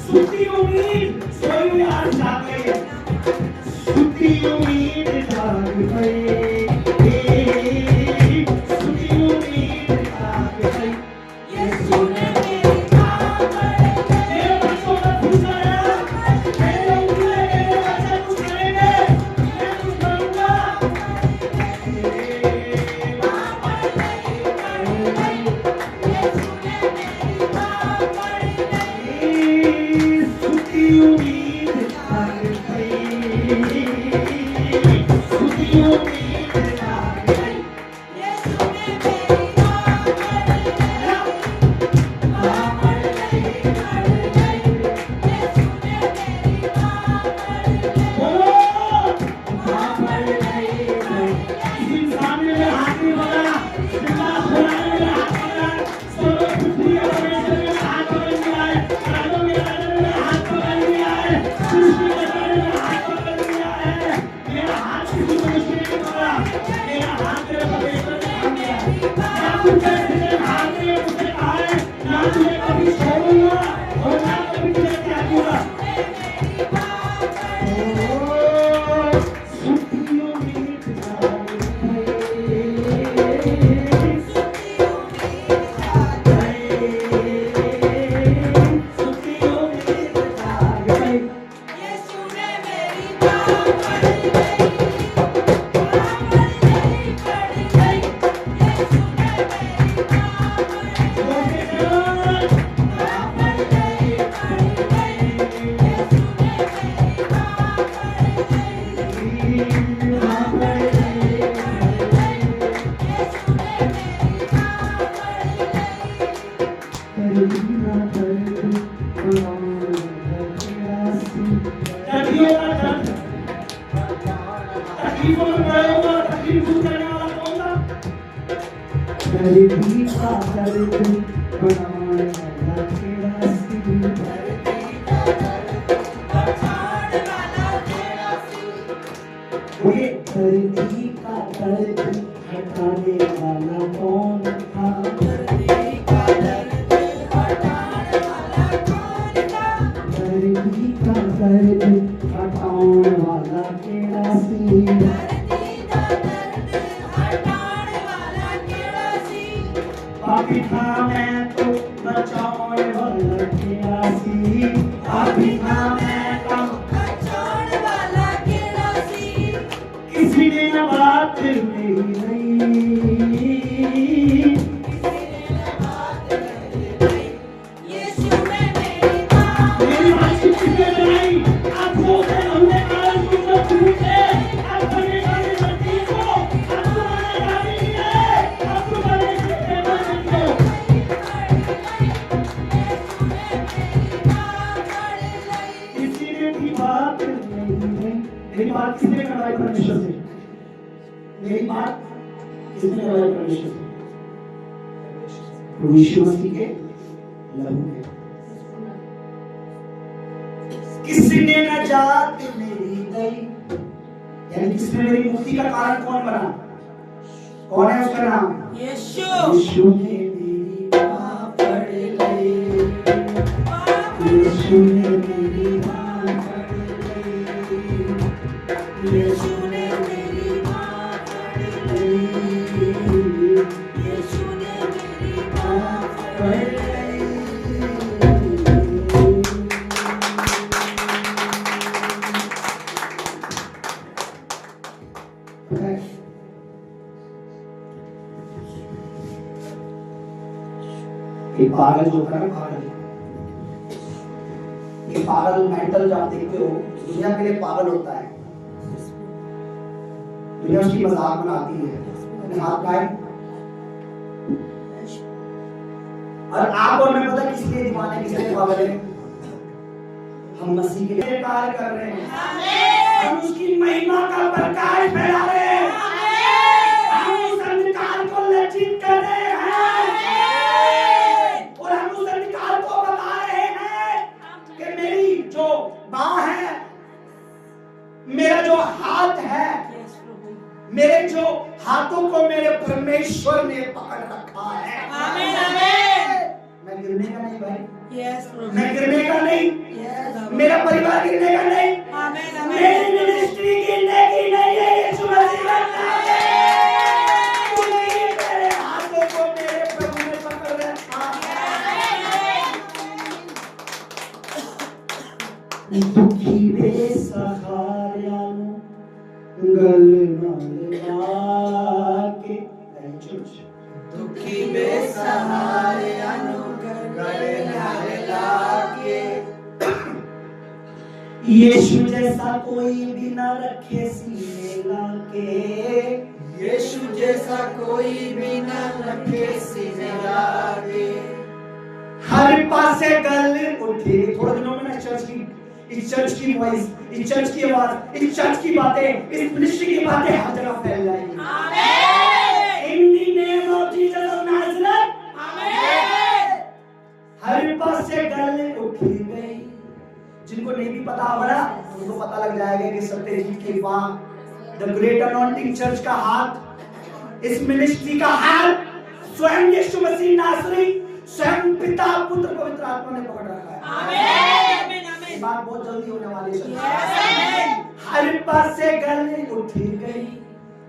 सुती उम्मीद सोई हुई आज जाग गई है। सुती उम्मीद जाग गई, सुती उम्मीद जाग गई।
यीशु ने मेरी बात पढ़ ली।
मेरे बच्चों का पूछा है, मेरे उम्मीद है मेरे बच्चे कुछ करेंगे, मैं कुछ करूंगा। सुती उम्मीद जाग गई, सुती उम्मीद जाग गई। बोलो, किसी इंसान ने मेरा हाथ नहीं पकड़ा, विकास खुराना ने मेरा हाथ पकड़ा, सोलो पृथ्वी के परमेश्वर ने मेरा हाथ पकड़ लिया है, राजों के राजा ने मेरा हाथ पकड़ लिया है, सृष्टि करता ने मेरा हाथ पकड़ लिया है। मेरा हाथ किसी मनुष्य ने नहीं पकड़ा, मेरा हाथ मेरे परमेश्वर ने थाम लिया है। ना तुझे तेरे हाथ ने मुझे कहा है, ना तुझे कभी छोड़ूंगा और ना कभी तुझे त्यागूंगा। सुती उम्मीद जाग गई, सुती उम्मीद जाग गई। तकलीफों का दर्द, तकलीफों में पड़े हुआ, तकलीफ दूर करने वाला कौन था? गरीबी का दर्द बढ़ाने वाला तेरा सिर। ये गरीबी का दर्द हटाने वाला कौन था? गरीबी का दर्द हटाने वाला तेरा सिर। पापी था मैं तो बचाने वाला तेरा सिर। पापी था मैं तो किसी ने न बात मेरी नहीं, मेरी बात किसी ने नहीं। आप लोग हमने कारण तुम लोग पूछे, आप बने गाने करती हो, आप तुम्हारे गाने नहीं है, आप तुम्हारे प्रेम नहीं हो। किसी ने भी बात नहीं है। मेरी बात किसने करवाई परमेश्वर से? मेरी बात किसने करवाई परमेश्वर से? प्रभु यीशु मसीह के लहू के। किसी ने न जात मेरी दई, यानी किसने मेरी मुक्ति का कारण कौन बना? कौन है उसका नाम? यीशु ने मेरी बात पढ़ ली, यीशु ने मेरी बात पढ़ ली, यीशु ने मेरी बात पढ़ ली, यीशु ने मेरी बात पढ़ ली। ये पागल जो है पागल, ये पागल मेंटल जब देखते हो दुनिया के लिए पागल होता है, दुनिया उसकी मजाक बनाती है, अपने हाथ पाए। और आप और मैं पता किसके दीवाने किसके पागल है? हम मसीह के लिए कार्य कर रहे हैं, हम उसकी महिमा का प्रकाश फैला रहे हैं, हम उस अंधकार को लज्जित कर रहे हैं और हम उस अंधकार को बता रहे हैं कि मेरी जो बाह है, मेरा जो हाथ है, मेरे जो
हाथों को मेरे परमेश्वर ने पकड़ रखा है।
आमीन आमीन।
मैं गिरने का नहीं भाई,
यस प्रभु।
मैं गिरने का नहीं,
यस
मेरा परिवार गिरने का नहीं,
आमीन आमीन।
मेरी मिनिस्ट्री गिरने की नहीं है। यीशु मसीह बनता है, क्योंकि मेरे हाथों को मेरे प्रभु ने पकड़ रखा है। दुखी बेसहारा गल के
दुखी बेसहारे गले नाले लागे।
यीशु जैसा कोई भी ना रखे सीने लाके,
यीशु जैसा कोई भी न रखे सीने लागे।
हर पासे गल उठी। थोड़े दिनों में ना इस चर्च की वॉइस, इस चर्च की आवाज, इस चर्च की बातें, इस मिनिस्ट्री की बातें हर जगह फैल जाएंगी।
आमीन।
In the name of Jesus of Nazareth.
आमीन।
हर पासे गल उठी गई। जिनको नहीं भी पता होगा उनको पता लग जाएगा कि सत्यजीत के वहां द ग्रेट अनॉइंटिंग चर्च का हाथ, इस मिनिस्ट्री का हाथ स्वयं यीशु मसीह नासरी, स्वयं पिता पुत्र पवित्र आत्मा ने पकड़ रखा है।
आमीन आमीन।
ये बात बहुत जल्दी होने वाली है।
आमीन।
हर पास से गल उठी गई।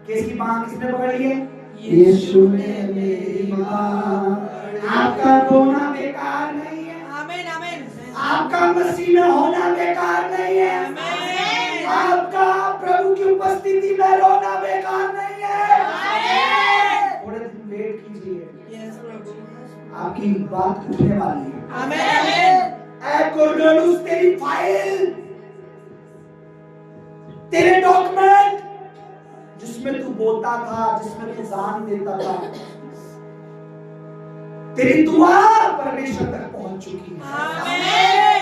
किसकी बांह किसने पकड़ ली है? यीशु ने मेरी बांह। आपका रोना बेकार नहीं है।
आमीन आमीन।
आपका मसीह में होना बेकार नहीं है।
आमीन।
आपका प्रभु की उपस्थिति में रोना बेकार नहीं है।
आमीन।
थोड़े दिन वेट कीजिए,
यस प्रभु।
आपकी बात उठने वाली है।
आमीन आमीन।
ऐ कोर्नेलियस, तेरी फाइल, तेरे डॉक्यूमेंट जिसमें तू बोलता था, जिसमें तू दान देता था, तेरी दुआ परमेश्वर तक पहुंच चुकी है।
आमीन।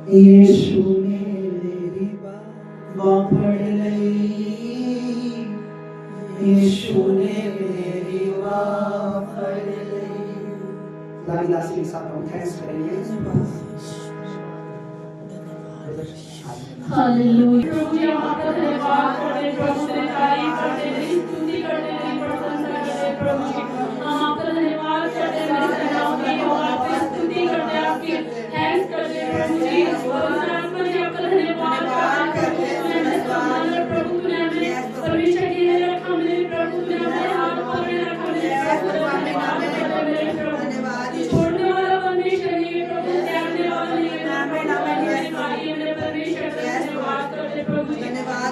यीशु ने मेरी बांह पकड़ ली। यीशु ने मेरी बांह पकड़ ली। लागी के साथ हम थैंक्स करेंगे।
हालेलुया। प्रभु जी, हम आपका धन्यवाद करते हैं, प्रभु तेरी तारीफ करते हैं, तेरी स्तुति करते हैं, तेरी प्रशंसा करते हैं। प्रभु जी, हम आपका धन्यवाद करते हैं, मेरे सेनाओं की हम आपकी स्तुति करते हैं, आपकी थैंक्स करते हैं। प्रभु जी, पवित्र आत्मा जी, आपका धन्यवाद करते हैं। तूने हमें संभाला प्रभु, तूने हमें परमेश्वर के लिए रखा मेरे प्रभु, तूने हमें हाथ पकड़े रखा मेरे प्रभु। छोड़ने वाला परमेश्वर नहीं है प्रभु, त्यागने वाला नहीं है मेरे परमेश्वर। धन्यवाद करते प्रभु जी,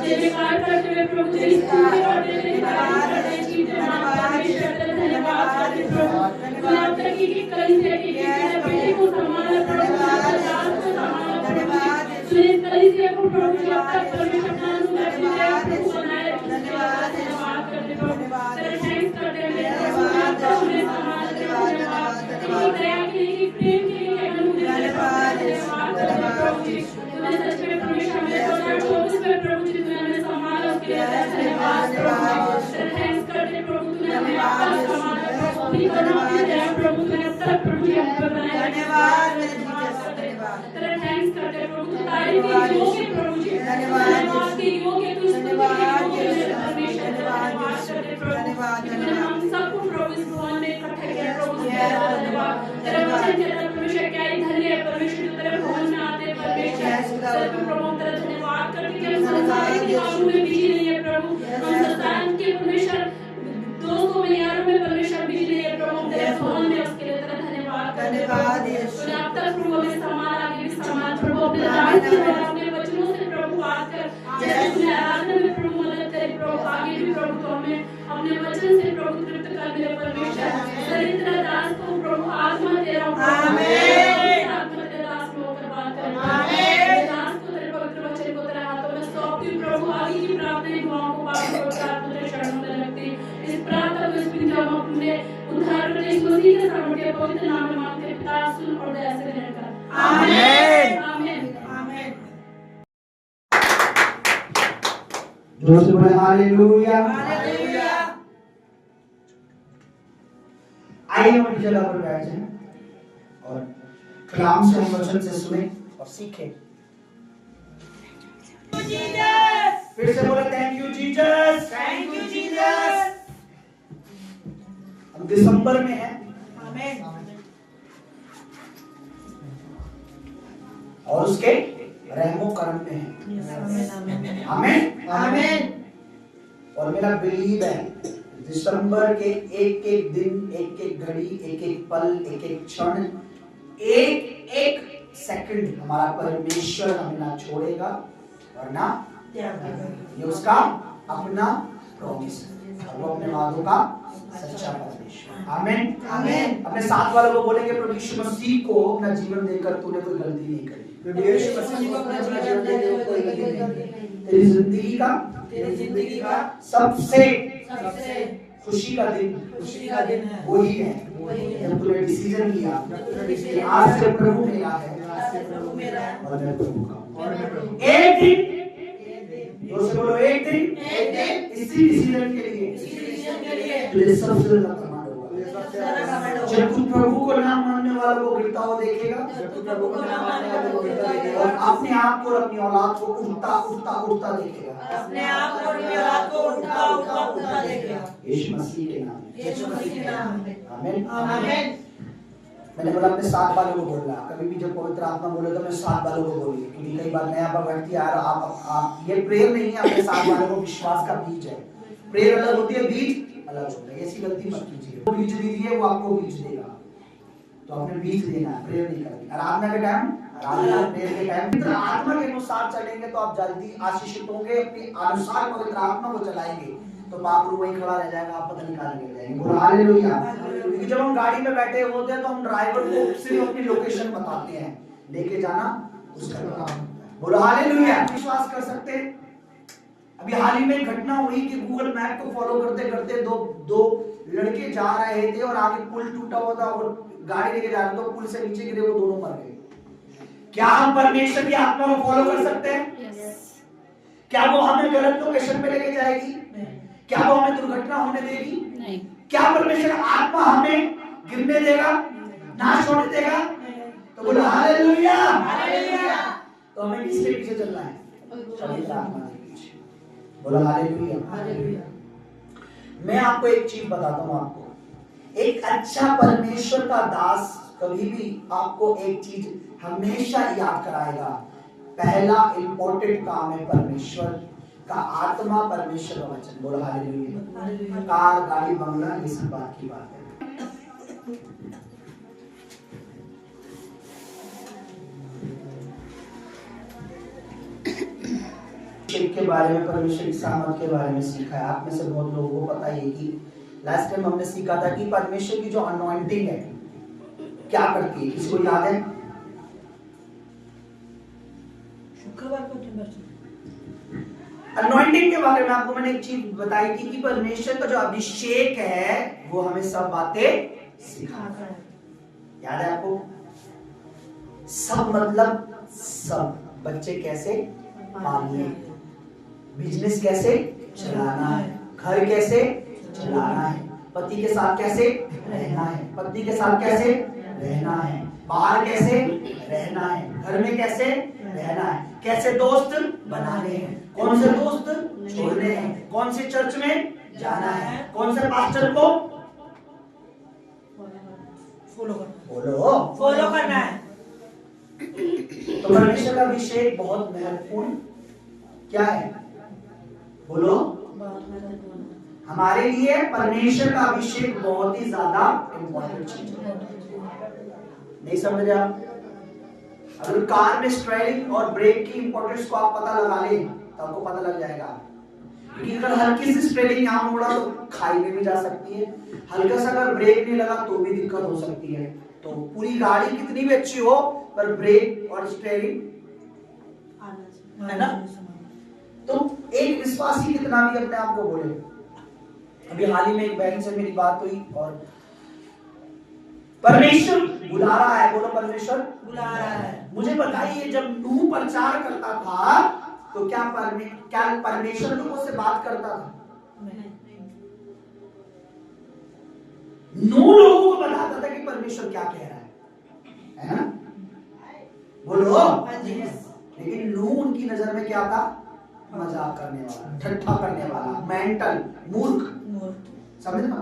तेरे कार्य करते हुए प्रभु तेरी स्तुति करते हैं, तेरी तारीफ करते हैं, जीते परमेश्वर तेरा धन्यवाद करते प्रभु। तूने अब तक की कलीसिया की बेटे को संभाला प्रभु, दास को संभाला प्रभु। तूने इस कलीसिया को प्रभु जी अब तक परमेश्वर अपना अनुग्रह प्रभु बनाए रखा। धन्यवाद करते प्रभु, तेरा थैंक्स करते हैं मेरे प्रभु, तूने संभाला धन्यवाद दया के लिए, प्रेम के लिए, अनुग्रह धन्यवाद करते प्रभु जी। तूने सच में परमेश्वर हमें 2024 में प्रभु जी तूने हमें संभाला, उसके लिए धन्यवाद प्रभु। तेरा थैंक्स करते प्रभु, तूने हमें आपका संभाला प्रभु, अपनी करुणा अपनी दया प्रभु, तूने अब तक प्रभु जी हम पर बनाया। धन्यवाद तेरा थैंक्स करते प्रभु, तू तारीफ के योग्य प्रभु जी, धन्यवाद के योग्य, तू स्तुति के योग्य परमेश्वर। धन्यवाद करते प्रभु, तूने हम सबको प्रभु इस भवन में इकट्ठा किया प्रभु। धन्यवाद तेरा वचन कहता है परमेश्वर, क्या ही धन्य है परमेश्वर जो तेरे भवन में आते हैं परमेश्वर। सर्व प्रभु तेरा धन्यवाद करते कि हम संसार के कामों में बिजी नहीं है प्रभु, हम संसार के परमेश्वर 200 मिलियनों में परमेश्वर बिजी नहीं है प्रभु, तेरे भवन में, उसके लिए तेरा धन्यवाद करते प्रभु। तूने अब तक प्रभु हमें सम्मान, आगे भी सम्मान प्रभु, अपने दास के द्वारा अपने वचनों से प्रभु बात कर, जैसे तूने आराधना में प्रभु मदद करे प्रभु, आगे भी प्रभु तो हमें अपने वचन से प्रभु तृप्त कर मेरे परमेश्वर। शरीर तेरा दास को प्रभु आत्मा तेरा आमीन, आत्मा तेरा दास में होकर बात कर आमीन। दास को तेरे पवित्र वचन को तेरे हाथों में सौंपती प्रभु, आगे की प्रार्थना दुआओं को पाप पवित्र आत्मा तेरे चरणों में रखती। इस प्रार्थना को इस बिंदु हम अपने उद्धार करने इस मसीह के सामर्थ्य पवित्र नाम में मांगते हैं, पिता सुन और दया से ग्रहण कर आमीन आमीन आमीन।
जोर से बोले हालेलुया। आइए हम अपनी जगह पर बैठ जाएं और कलाम से हम वचन से सुने और सीखें। फिर से बोले thank you Jesus.
Thank you Jesus.
हम दिसंबर में हैं
आमीन।
और उसके रहमो करम में हैं। आमीन
आमीन।
और मेरा बिलीव है दिसंबर के एक एक दिन, एक एक घड़ी, एक एक पल, एक एक क्षण, एक एक सेकंड हमारा परमेश्वर हमें ना छोड़ेगा और ना ये उसका अपना प्रॉमिस है और वो अपने वादों का सच्चा परमेश्वर। आमीन
आमीन।
अपने साथ वालों को बोलेंगे प्रभु यीशु मसीह को अपना जीवन देकर तूने कोई गलती नहीं करी।
प्रभु यीशु मसीह को अपना जीवन देकर कोई गलती नहीं करी।
तेरी जिंदगी का सबसे खुशी का दिन
है।
वही है जब तूने डिसीजन लिया कि आज से प्रभु मेरा है और मैं प्रभु का हूं। एक दिन जोर से बोलो, एक दिन इसी डिसीजन के लिए तुझे सबसे ज्यादा प्रमाण होगा। जब तू प्रभु को ना मानने वालों को गिरता हुआ देखेगा और अपने आप को और अपनी औलाद को उठता देखेगा।
अपने आप को और अपनी औलाद को उठता देखेगा।
यीशु मसीह के नाम में।
यीशु मसीह के नाम में।
आमीन।
आमीन।
मैंने बोला अपने साथ वालों को बोलना, कभी भी जब पवित्र आत्मा बोले तो मैं साथ वालों को बोलिए, क्योंकि कई बार नया व्यक्ति आ रहा, आप ये प्रेयर नहीं है, अपने साथ वालों को विश्वास का बीज है। प्रेयर अलग होती है, बीज अलग होता है। ऐसी गलती मत कीजिए। वो बीज दीजिए, वो आपको बीज देगा। तो अपने बीज देना है, प्रेयर नहीं करनी। आराधना के टाइम, प्रेयर के टाइम पवित्र आत्मा के अनुसार चलेंगे तो आप जल्दी आशीषित होंगे। अपने अनुसार पवित्र आत्मा को चलाएंगे तो पाप वहीं खड़ा रह जाएगा, आप पता निकाल के जाएंगे। बोलो हालेलुया। क्योंकि जब हम गाड़ी में बैठे होते हैं तो हम ड्राइवर को सिर्फ अपनी लोकेशन बताते हैं, लेके जाना उसका काम। बोलो हालेलुया। विश्वास कर सकते हैं। अभी हाल ही में एक घटना हुई कि गूगल मैप को फॉलो करते करते दो लड़के जा रहे थे और आगे पुल टूटा हुआ था और गाड़ी लेके जा रहे थे, तो पुल से नीचे गिरे, वो दोनों मर गए। क्या हम परमेश्वर की आत्मा को फॉलो कर सकते हैं? क्या वो हमें गलत लोकेशन पे लेके जाएगी? क्या वो हमें दुर्घटना होने देगी?
नहीं।
क्या परमेश्वर आत्मा हमें गिरने देगा, नाश होने देगा? तो बोलो हालेलुया।
हालेलुया।
तो हमें किसके पीछे चलना है? पवित्र आत्मा के पीछे। बोलो हालेलुया।
हालेलुया।
मैं आपको एक चीज बताता हूं। आपको एक अच्छा परमेश्वर का दास कभी भी आपको एक चीज हमेशा याद कराएगा। पहला इंपॉर्टेंट काम है परमेश्वर का आत्मा, परमेश्वर का वचन। बोलो हालेलुया। कार, गाड़ी, बंगला, ये सब बात की बात है। के बारे में, परमेश्वर की सामर्थ के बारे में सीखा है। आप में से बहुत लोगों को पता है कि लास्ट टाइम हमने सीखा था कि परमेश्वर की जो अनॉइंटिंग है क्या करती है, किसी को याद है?
शुक्रवार को
अनॉइंटिंग के बारे में आपको मैंने एक चीज बताई थी कि परमेश्वर का जो अभिषेक है वो हमें सब बातें सिखाता है। याद है आपको? सब मतलब सब। बच्चे कैसे पालने, बिजनेस कैसे चलाना है, घर कैसे चलाना है, पति के साथ कैसे रहना है, पत्नी के साथ कैसे रहना है, बाहर कैसे रहना है, घर में कैसे रहना है, कैसे दोस्त बनाने हैं, कौन से दोस्त छोड़ने हैं, कौन से चर्च में जाना है, कौन से पास्टर को
फॉलो करना है।
तो परमेश्वर का अभिषेक बहुत महत्वपूर्ण क्या है? बोलो। हमारे लिए परमेश्वर का अभिषेक बहुत ही ज्यादा इंपॉर्टेंट चीज है। नहीं समझ रहे आप? अगर कार में स्टीयरिंग और ब्रेक की इंपॉर्टेंस को आप पता लगा लें तो आपको पता लग जाएगा। क्योंकि अगर हल्की सी स्टीयरिंग यहाँ मुड़ा तो खाई में भी जा सकती है, हल्का सा अगर ब्रेक नहीं लगा तो भी दिक्कत हो सकती है। तो पूरी गाड़ी कितनी भी अच्छी हो पर ब्रेक और स्टीयरिंग है ना। तो एक विश्वासी कितना भी अपने आप को बोले। अभी हाल ही में एक बहन से मेरी बात हुई और परमेश्वर बुला रहा है। बोलो परमेश्वर
बुला रहा है।
मुझे बताइए, जब नूह प्रचार करता था तो क्या परमेश्वर लोगों से बात करता था? नूह लोगों को बताता था कि परमेश्वर क्या कह रहा है ना? बोलो। लेकिन नूह उनकी नजर में क्या था? मजाक करने वाला, ठट्ठा करने वाला, मेंटल, मूर्ख, समझ ना।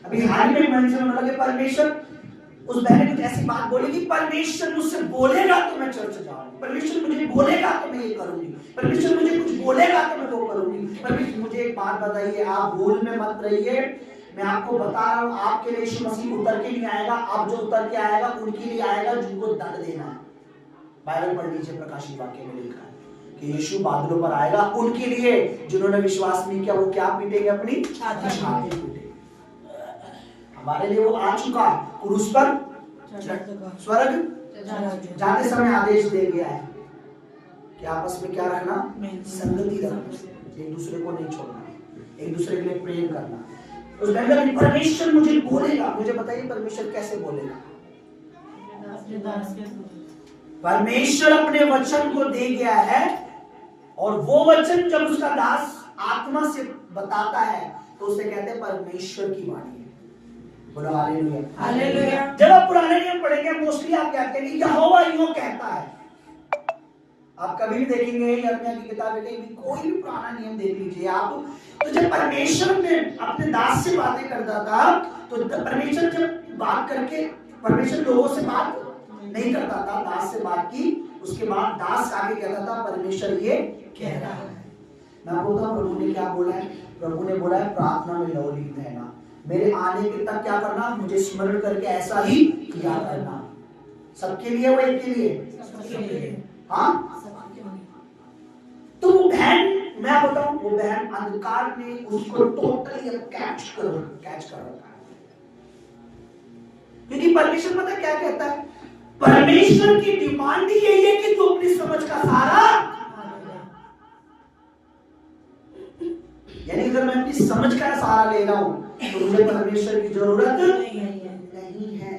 अभी हाल ही में मन से होने लगे परमेश्वर, उस बहन ने कुछ ऐसी बात बोली कि परमेश्वर मुझसे बोलेगा तो मैं चर्च जाऊंगी, परमेश्वर मुझे बोलेगा तो मैं ये करूंगी, परमेश्वर मुझे कुछ बोलेगा तो मैं वो करूंगी। परमेश्वर मुझे एक बात बताइए, आप भूल में मत रहिए, मैं आपको बता रहा हूं, आपके लिए यीशु मसीह उतर के नहीं आएगा, आप जो उतर के आएगा उनके लिए आएगा जिनको दंड देना है। बाइबल पढ़ लीजिए, प्रकाशित वाक्य में लिखा है कि यीशु बादलों पर आएगा उनके लिए जिन्होंने विश्वास नहीं किया, वो क्या पीटेंगे? अपनी छाती पीटेंगे। हमारे लिए वो आ चुका है, क्रूस पर स्वर्ग जाते समय आदेश दे गया है कि आपस में क्या रखना? संगति रखना, एक दूसरे को नहीं छोड़ना, एक दूसरे के लिए प्रेम करना। उस बंदे ने परमेश्वर मुझे बोलेगा, मुझे बताइए परमेश्वर कैसे बोलेगा? परमेश्वर अपने वचन को दे गया है और वो वचन जब उसका दास आत्मा से बताता है तो उसे कहते हैं परमेश्वर की वाणी है। बोलो हालेलुया, हालेलुया। जब आप पुराने नियम पढ़ेंगे मोस्टली आप क्या कहेंगे? यहोवा यूं कहता है। आप कभी भी देखेंगे यिर्मयाह की किताब में कहीं कोई भी पुराना नियम देख लीजिए आप, तो जब परमेश्वर ने अपने दास से बातें करता था तो परमेश्वर जब बात करके, परमेश्वर लोगों से बात नहीं करता था, दास से बात की, उसके बाद दास आगे कहता था परमेश्वर ये कह रहा है। मैं आपको बताऊं प्रभु ने क्या बोला है? प्रभु ने बोला है प्रार्थना में लवलीन रहना, मेरे आने के तक क्या करना? मुझे स्मरण करके ऐसा ही किया करना। सबके लिए, वो एक के लिए, हाँ। तो वो बहन, मैं बताऊं, वो बहन अंधकार ने उसको टोटली कैच कर रखा है, क्योंकि परमेश्वर पता क्या कहता है? परमेश्वर की डिमांड यही है कि तू अपनी समझ का सहारा, यानी अगर मैं अपनी समझ का सहारा ले रहा हूं तो मुझे परमेश्वर की जरूरत नहीं है।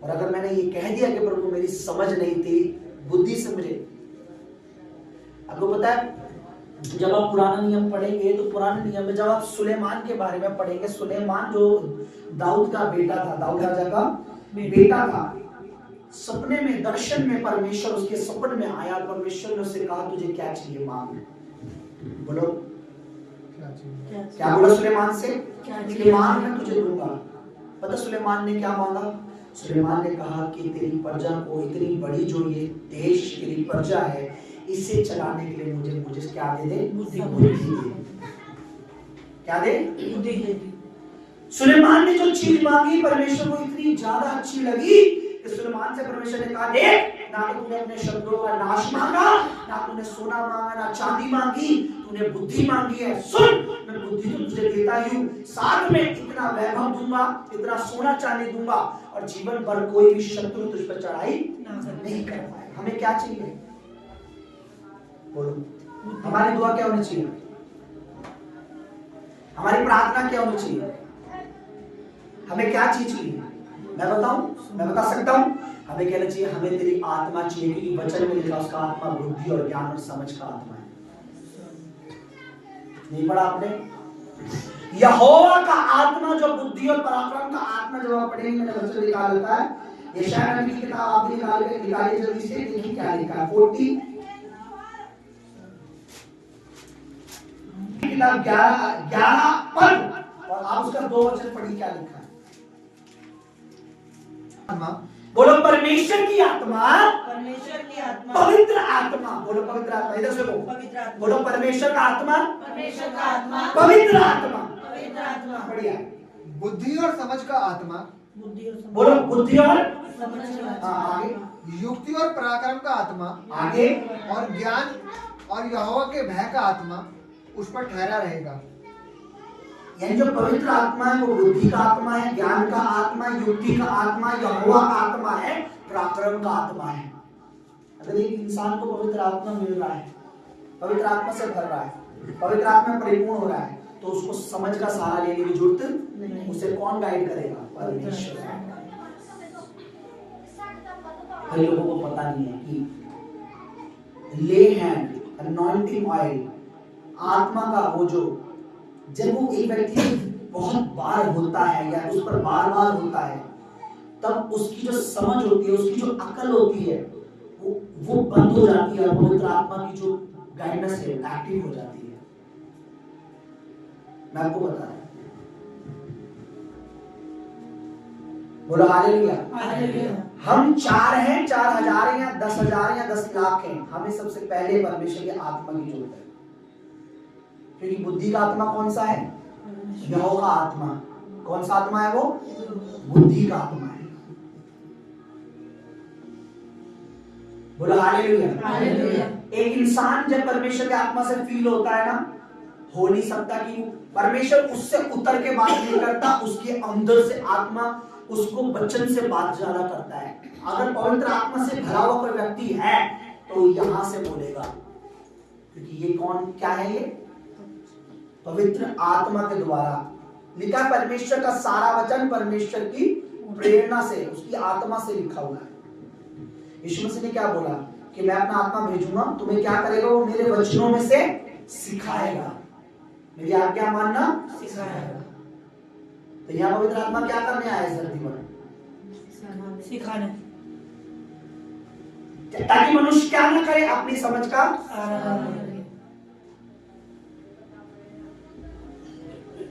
और अगर मैंने ये कह दिया कि प्रभु मेरी समझ नहीं थी, बुद्धि से मुझे, आपको पता है जब आप पुराना नियम पढ़ेंगे तो पुराने नियम में जब आप सुलेमान के बारे में पढ़ेंगे, सुलेमान जो दाऊद का बेटा था, दाऊद राजा का बेटा था, सपने में, दर्शन में परमेश्वर उसके सपने में आया, परमेश्वर ने उससे कहा तुझे क्या चाहिए मांग। बोलो क्या बोला सुलेमान से? कि मांग मैं तुझे दूंगा। पता सुलेमान ने क्या मांगा? सुलेमान ने कहा कि तेरी प्रजा को, इतनी बड़ी जो ये देश तेरी प्रजा है, इसे चलाने के लिए मुझे क्या दे दे? बुद्धि दे। क्या दे? बुद्धि दे। सुलेमान ने जो चीज मांगी परमेश्वर को इतनी ज्यादा अच्छी लगी कि सुलेमान से परमेश्वर ने कहा देख, ना तो तूने अपने शत्रुओं का नाश मांगा, ना तूने सोना मांगा, ना चांदी मांगी, तूने बुद्धि मांगी है। सुन, मैं बुद्धि तो तुझे देता ही हूं, साथ में इतना वैभव दूंगा, इतना सोना चांदी दूंगा, और जीवन भर कोई भी शत्रु तुझ पर चढ़ाई नहीं कर पाएगा। हमें क्या चाहिए? बोलो हमारी दुआ क्या होनी चाहिए? हमारी प्रार्थना क्या होनी चाहिए? हमें क्या चीज चाहिए? मैं बताऊं, मैं बता सकता हूं। हमें कहना चाहिए हमें तेरी आत्मा चाहिए, क्योंकि वचन में लिखा उसका आत्मा बुद्धि और ज्ञान और समझ का आत्मा है। नहीं पढ़ा आपने? यहोवा का आत्मा जो बुद्धि और पराक्रम का आत्मा, जो आप पढ़ेंगे मैंने वचन निकाल लेता है। यशायाह नबी की किताब आप निकालिए जल्दी से, देखिए क्या लिखा है। 40 किताब 11 पद, और आप उसका 2 वचन पढ़िए क्या लिखा है। बोलो परमेश्वर की आत्मा,
परमेश्वर की आत्मा,
पवित्र आत्मा। बोलो पवित्र आत्मा, इधर से बोलो परमेश्वर का आत्मा,
परमेश्वर का आत्मा,
पवित्र आत्मा,
पवित्र आत्मा,
बढ़िया।
बुद्धि और समझ का आत्मा,
बोलो बुद्धि और
समझ का
आगे,
युक्ति और पराक्रम का आत्मा,
आगे,
और ज्ञान और यहोवा के भय का आत्मा उस पर ठहरा रहेगा।
यानी जो पवित्र आत्मा है वो बुद्धि का आत्मा है, ज्ञान का आत्मा, युक्ति का आत्मा, यहोवा का आत्मा है, पराक्रम का आत्मा है। अगर एक इंसान को पवित्र आत्मा मिल रहा है, पवित्र आत्मा से भर रहा है, पवित्र आत्मा परिपूर्ण हो रहा है, तो उसको समझ का सहारा लेने की जरूरत नहीं। उसे कौन गाइड करेगा? परमेश्वर। कई लोगों को पता नहीं है कि ले हैंड, अनॉइंटिंग ऑयल, आत्मा का वो जो, जब वो एक व्यक्ति बहुत बार होता है या उस पर बार बार होता है, तब उसकी जो समझ होती है, उसकी जो अकल होती है, वो बंद हो जाती है। पवित्र आत्मा की जो गाइडेंस से एक्टिव हो जाती है। मैं आपको बता रहा हूं, बोलो हालेलुया।
हालेलुया।
हम 4 हैं, 4000 या 10,000 या 10 लाख हैं, हमें सबसे पहले परमेश्वर की आत्मा की जरूरत है। क्योंकि बुद्धि का आत्मा कौन सा है? यहोवा का आत्मा। कौन सा आत्मा है वो? बुद्धि का आत्मा है। बोलो हालेलुया।
हालेलुया।
एक इंसान जब परमेश्वर के आत्मा से फील होता है ना, हो नहीं सकता कि परमेश्वर उससे उतर के बात नहीं करता, उसके अंदर से आत्मा उसको वचन से बात ज्यादा करता है। अगर पवित्र आत्मा से भरा हुआ कोई व्यक्ति है तो यहां से बोलेगा, क्योंकि ये कौन क्या है? ये पवित्र आत्मा के द्वारा लिखा। परमेश्वर का सारा वचन परमेश्वर की प्रेरणा से, उसकी आत्मा से लिखा हुआ है। यीशु मसीह ने क्या बोला कि मैं अपना आत्मा भेजूंगा, तुम्हें क्या करेगा? वो मेरे वचनों में से सिखाएगा, मेरी आज्ञा मानना
सिखाएगा।
तो यहाँ पवित्र आत्मा क्या करने आया इस धरती पर?
सिखाने,
ताकि मनुष्य क्या ना करे? अपनी समझ का।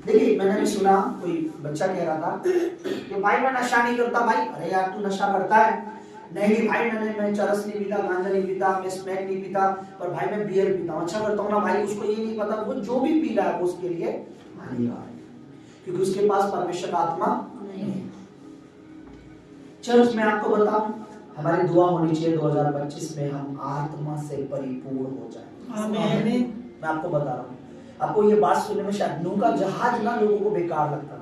देखिए, मैंने भी सुना कोई बच्चा कह रहा था कि भाई मैं नशा नहीं करता। भाई, अरे यार तू नशा करता है? नहीं भाई, मैं चरस नहीं पीता, गांजा नहीं पीता, मैं स्मैक नहीं पीता, पर भाई मैं बियर पीता हूँ। अच्छा करता हूँ ना भाई। उसको ये नहीं पता वो जो भी पी रहा है वो उसके लिए हानिकारक है, क्योंकि उसके पास परमेश्वर का आत्मा नहीं है। चर्च में आपको बताऊं, हमारी दुआ होनी चाहिए 2025 में हम आत्मा से परिपूर्ण हो जाए।
आमीन।
मैं आपको बता रहा हूँ, आपको ये बात सुनने में शायद नूह का जहाज ना लोगों को बेकार लगता था।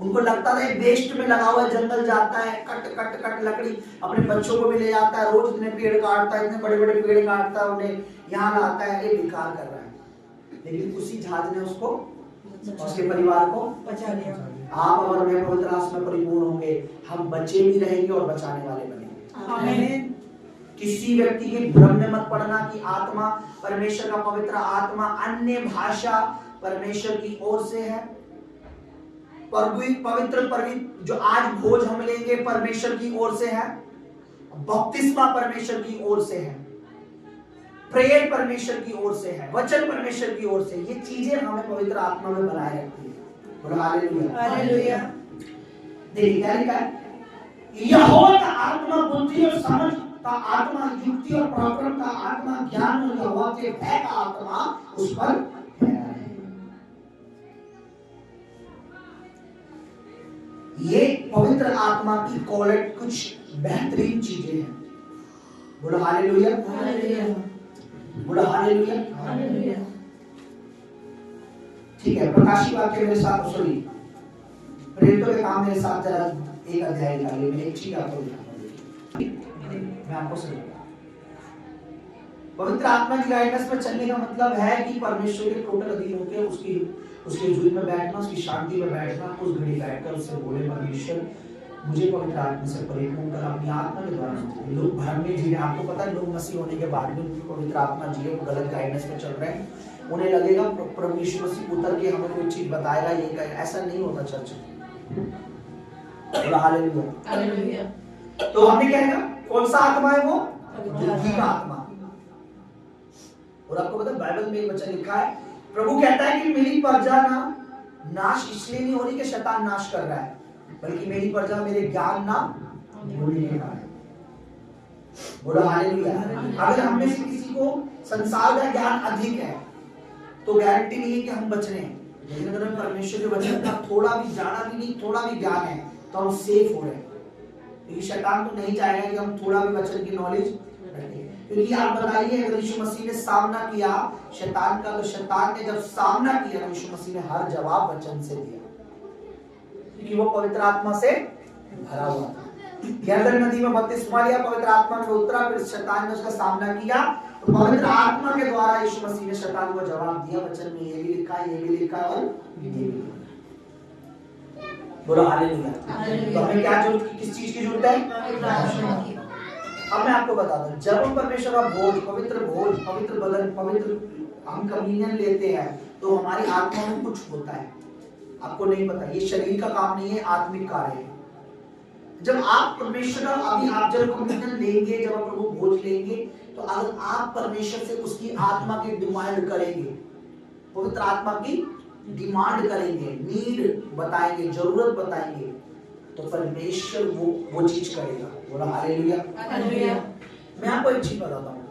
उनको लगता था वेस्ट में लगा हुआ जंगल जाता है, कट कट कट लकड़ी अपने बच्चों को भी ले जाता है, रोज इतने पेड़ काटता है, इतने बड़े बड़े पेड़ काटता है, उन्हें यहाँ लाता है, ये बेकार कर रहा है। लेकिन उसी जहाज ने उसको, उसके परिवार को
बचा लिया।
आप और मैं पवित्र आत्मा में परिपूर्ण होंगे, हम बचे भी रहेंगे और बचाने वाले बनेंगे।
आमीन।
किसी व्यक्ति के भ्रम में मत पड़ना कि आत्मा परमेश्वर का पवित्र आत्मा अन्य भाषा परमेश्वर की ओर से है। पवित्र जो आज भोज हम लेंगे परमेश्वर की ओर से है, बपतिस्मा परमेश्वर की ओर से है, प्रेयर परमेश्वर की ओर से है, वचन परमेश्वर की ओर से। ये चीजें हमें पवित्र आत्मा में बनाए रखती है। बोलो हालेलुया।
हालेलुया।
देखिए क्या लिखा है? यहोवा का आत्मा बुद्धि और समझ का आत्मा, युक्ति और पराक्रम का आत्मा, ज्ञान और यहोवा के भय का आत्मा उस पर है। ये पवित्र आत्मा की क्वालिटी कुछ बेहतरीन चीजें हैं। बोलो हालेलुया।
हालेलुया।
बोलो हालेलुया।
हालेलुया।
ठीक है, प्रकाशी वाक्य मेरे साथ, सॉरी प्रेरितों के काम मेरे साथ जरा एक अध्याय निकालिए। मैं एक चीज आपको दिखाऊंगा, मैं आपको समझाऊंगा। पवित्र आत्मा की गाइडेंस में चलने का मतलब है कि परमेश्वर के टोटल अधीन होकर उसके हजूरी में बैठना, उसकी शांति में बैठना, उस घड़ी बैठकर उससे बोले परमेश्वर मुझे पवित्र आत्मा से परिपूर्ण कर, अपनी आत्मा के द्वारा। लोग भ्रम में जी रहे, आपको पता है लोग मसीह होने के बाद भी उनकी पवित्र आत्मा जी वो गलत गाइडेंस में चल रहे हैं। उन्हें लगेगा प्रभु यीशु मसीह उतर के हमें कोई चीज बताएगा, ये ऐसा नहीं होता चर्च में। हालेलुया।
हालेलुया।
तो हमने क्या कहा? कौन सा आत्मा है वो? बुद्धि का आत्मा। और आपको पता है बाइबल में एक वचन लिखा है, प्रभु कहता है कि मेरी प्रजा ना नाश इसलिए नहीं हो रही कि शैतान नाश कर रहा है, बल्कि मेरी प्रजा मेरे ज्ञान ना भूलने का है। बोलो हालेलुया। अगर हम में से किसी को संसार का ज्ञान अधिक है तो गारंटी नहीं है कि हम बच रहे हैं, लेकिन अगर परमेश्वर के वचन का थोड़ा भी ज्यादा भी नहीं, थोड़ा भी ज्ञान है तो हम सेफ हो रहे हैं। क्योंकि शैतान तो नहीं चाहेगा कि हम थोड़ा भी वचन की नॉलेज रखें। क्योंकि आप बताइए, अगर यीशु मसीह ने सामना किया शैतान का, तो शैतान ने जब सामना किया तो यीशु मसीह ने हर जवाब वचन से दिया, क्योंकि वो पवित्र आत्मा से भरा हुआ था। यरदन नदी में बपतिस्मा लिया, पवित्र आत्मा में उतरा, फिर शैतान ने उसका सामना किया, तो पवित्र आत्मा के द्वारा यीशु मसीह ने शैतान को जवाब दिया। वचन में ये भी लिखा है, ये भी लिखा है और ये भी लिखा है। बोलो हालेलुया। तो हमें क्या जरूरत, किस चीज की जरूरत है? अब मैं आपको बता दूं, जब हम परमेश्वर का भोज, पवित्र बदन, पवित्र हम कम्युनियन लेते हैं तो हमारी आत्मा में कुछ होता है। आपको नहीं पता, ये शरीर का काम नहीं है, आत्मिक कार्य है। जब आप परमेश्वर का, अभी आप जब कम्युनियन लेंगे, जब आप प्रभु भोज लेंगे तो अगर आप परमेश्वर से उसकी आत्मा की डिमांड करेंगे, पवित्र आत्मा की डिमांड करेंगे, नीड बताएंगे, जरूरत बताएंगे, तो परमेश्वर वो चीज करेगा। बोला हालेलुया।
हालेलुया।
मैं आपको एक चीज बताता हूँ,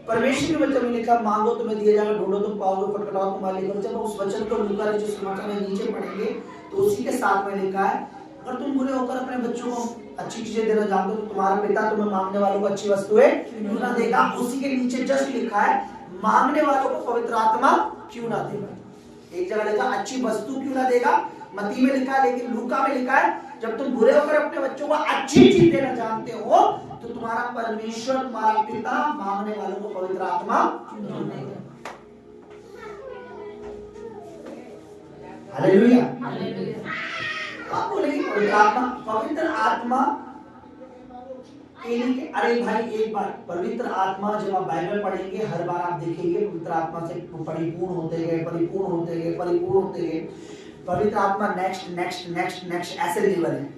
परमेश्वर के वचन में लिखा मांगो तुम्हें दिया जाएगा, ढूंढो तुम पाओगे, खटखटाओ तुम्हारे लिए। जब उस वचन को लूका जो समाचार में नीचे पढ़ेंगे तो उसी के साथ में लिखा है, अगर तुम बुरे होकर अपने बच्चों को अच्छी चीजें देना जानते हो तो तुम्हारा पिता तुम्हें मांगने वालों को अच्छी वस्तुएं क्यों ना देगा। उसी के नीचे जस्ट लिखा है मांगने वालों को पवित्र आत्मा क्यों ना देगा। एक जगह लिखा अच्छी वस्तु क्यों ना देगा, मत्ती में लिखा है, लेकिन लूका में लिखा है जब तुम बुरे होकर अपने बच्चों को अच्छी चीज देना जानते हो तो तुम्हारा परमेश्वर, तुम्हारा पिता मांगने वालों को पवित्र आत्मा क्यों देगा। हालेलुया। आप बोलेंगे पवित्र आत्मा, पवित्र आत्मा अरे भाई एक बार पवित्र आत्मा जब आप बाइबल पढ़ेंगे हर बार आप देखेंगे पवित्र आत्मा से परिपूर्ण होते गए, परिपूर्ण होते गए, परिपूर्ण होते गए। पवित्र आत्मा नेक्स्ट नेक्स्ट नेक्स्ट नेक्स्ट ऐसे लेवल है,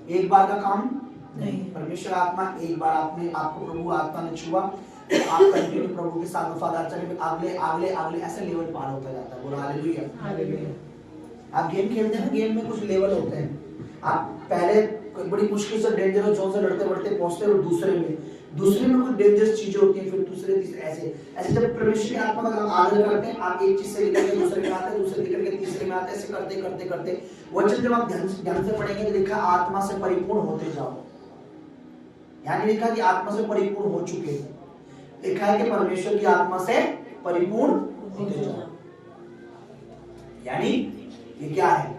एक बार का काम नहीं। परमेश्वर आत्मा एक बार आपको प्रभु आत्मा ने छुआ तो आप कंटिन्यू प्रभु के साथ वफादार चले, अगले अगले अगले ऐसे लेवल पार होता जाता है। बोला हालेलुया। हालेलुया। आप गेम खेलते हैं, गेम में कुछ लेवल होते हैं। आप पहले बड़ी मुश्किल से डेंजरस जोन से लड़ते बढ़ते पहुंचते हो, दूसरे में कुछ डेंजरस चीजें होती हैं, फिर दूसरे तीसरे ऐसे जब परमेश्वर की आत्मा का आदर करते हैं आप एक चीज से निकल के दूसरे में आते हैं, दूसरे निकल के तीसरे में आते हैं, ऐसे करते करते करते वचन जब आप ध्यान से पढ़ेंगे तो लिखा आत्मा से परिपूर्ण होते जाओ। यानी लिखा कि आत्मा से परिपूर्ण हो चुके, लिखा है कि परमेश्वर की आत्मा से परिपूर्ण होते जाओ। यानी ये क्या है,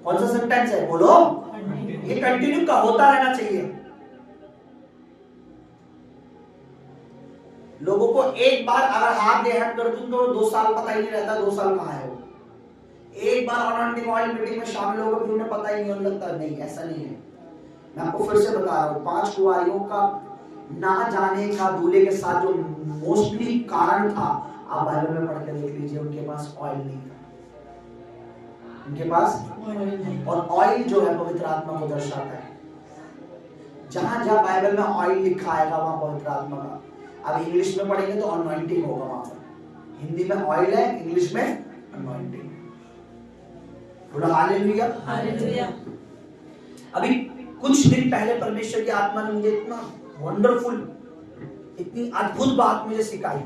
कौन सा सेंटेंस है बोलो, ये कंटिन्यू का होता रहना चाहिए। लोगों को एक बार अगर हाथ देहन कर दूं तो 2 साल पता ही नहीं रहता 2 साल कहां है वो। एक बार अनॉइंटिंग ऑयल मीटिंग में शामिल होकर फिर उन्हें पता ही नहीं लगता, नहीं ऐसा नहीं है। मैं आपको फिर से बता रहा हूं, 5 कुंवारियों का ना जाने का दूल्हे के साथ जो मोस्टली कारण था, आप बाइबल में पढ़ कर देख लीजिए, उनके पास ऑयल नहीं था, उनके पास और ऑयल जो है पवित्र आत्मा को दर्शाता है। जहां जहां बाइबल में ऑयल लिखा आएगा वहां पवित्र आत्मा का। अब इंग्लिश में पढ़ेंगे तो अनॉइंटिंग होगा वहां पर, हिंदी में ऑयल है, इंग्लिश में अनॉइंटिंग। बोलो हालेलुया। हालेलुया। अभी कुछ दिन पहले परमेश्वर की आत्मा ने मुझे इतना वंडरफुल, इतनी अद्भुत बात मुझे सिखाई।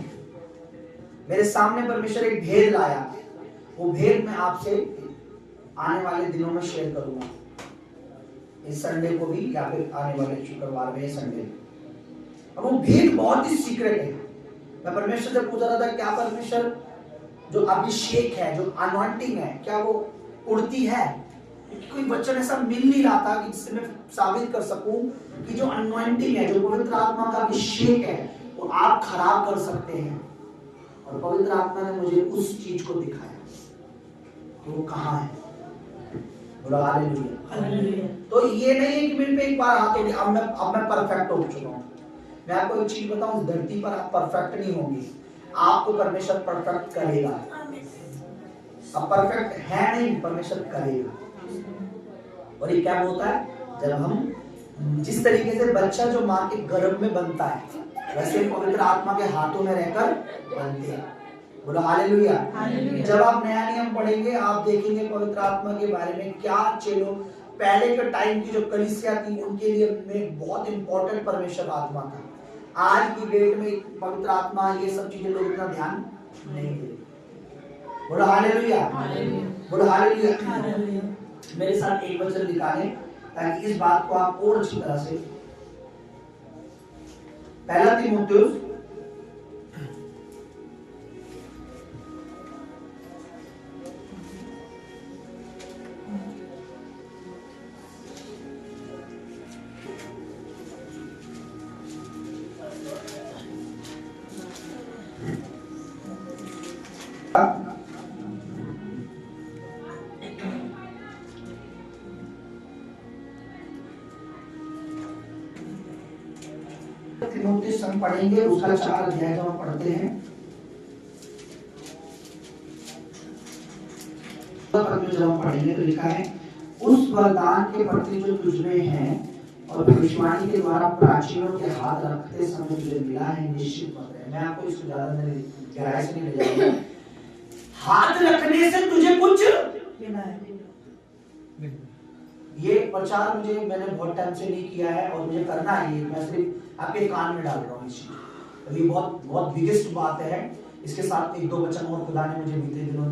मेरे सामने परमेश्वर एक भेद लाया, वो भेद मैं आपसे आने वाले दिनों में शेयर करूंगा, इस संडे को भी या फिर आने वाले शुक्रवार में संडे। अब वो भेद बहुत ही सीक्रेट है। मैं परमेश्वर से पूछ रहा था क्या परमेश्वर जो अभिषेक है, जो अनॉइंटिंग है, क्या वो उड़ती है? कोई वचन ऐसा मिल नहीं रहा था कि जिससे मैं साबित कर सकूं कि जो अनॉइंटिंग है, जो पवित्र आत्मा का अभिषेक है, वो आप खराब कर सकते हैं। और पवित्र आत्मा ने मुझे उस चीज को दिखाया कि वो कहां है। बोला हालेलुया। तो ये नहीं है कि मेरे पे एक बार हाथ हो गया अब मैं परफेक्ट हो चुका हूं। मैं आपको एक चीज बताऊं, धरती पर आप परफेक्ट नहीं होंगे, आपको परमेश्वर परफेक्ट करेगा। अब परफेक्ट है नहीं, परमेश्वर करेगा। और ये क्या होता है, जब हम जिस तरीके से बच्चा जो माँ के गर्भ में बनता है, वैसे पवित्र आत्मा के हाथों में रहकर बनते हैं। बोलो हालेलुया। जब आप नया नियम पढ़ेंगे आप देखेंगे पवित्र आत्मा के बारे में क्या चलो पहले के टाइम की जो कलीसिया थी उनके लिए में बहुत इंपॉर्टेंट परमेश्वर आत्मा था। आज की डेट में पवित्र आत्मा ये सब चीजें लोग इतना ध्यान नहीं देते। बोलो हालेलुया। बोलो हालेलुया। मेरे साथ एक वचन निकालें ताकि इस बात को आप और अच्छी तरह से, पहला तीमुथियुस तीमुथियुस हम पढ़ेंगे, उसका 4 अध्याय जब हम पढ़ते हैं जब हम पढ़ेंगे तो लिखा है उस वरदान के प्रति जो तुझमें है और भविष्यवाणी के द्वारा प्राचीनों के हाथ रखते समय तुझे मिला है निश्चित मत रहे। मैं आपको इसको ज्यादा गहराई से नहीं ले जाऊंगा। हाथ रखने से तुझे कुछ
मिला है।
ये प्रचार मैंने बहुत टाइम से नहीं किया है और मुझे करना है। ये मैं सिर्फ आपके कान में डाल रहा हूँ इस चीज। तो ये बहुत बहुत बिगेस्ट बात है। इसके साथ एक दो वचन और खुदा ने मुझे बीते दिनों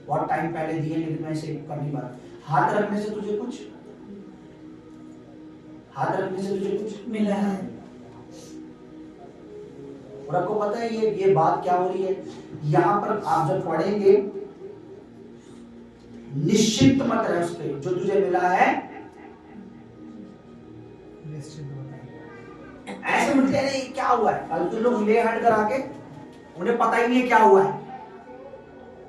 बहुत टाइम पहले दिए, लेकिन मैं इसे कर नहीं पा रहा। हाथ रखने से तुझे कुछ
मिला है।
और आपको पता है ये बात क्या हो रही है? यहाँ पर आप जब पढ़ेंगे, निश्चिंत मत रहे उसके जो तुझे मिला है। ऐसे मिलते नहीं क्या हुआ है, फालतू लोग ले हट कर आके उन्हें पता ही नहीं क्या हुआ है।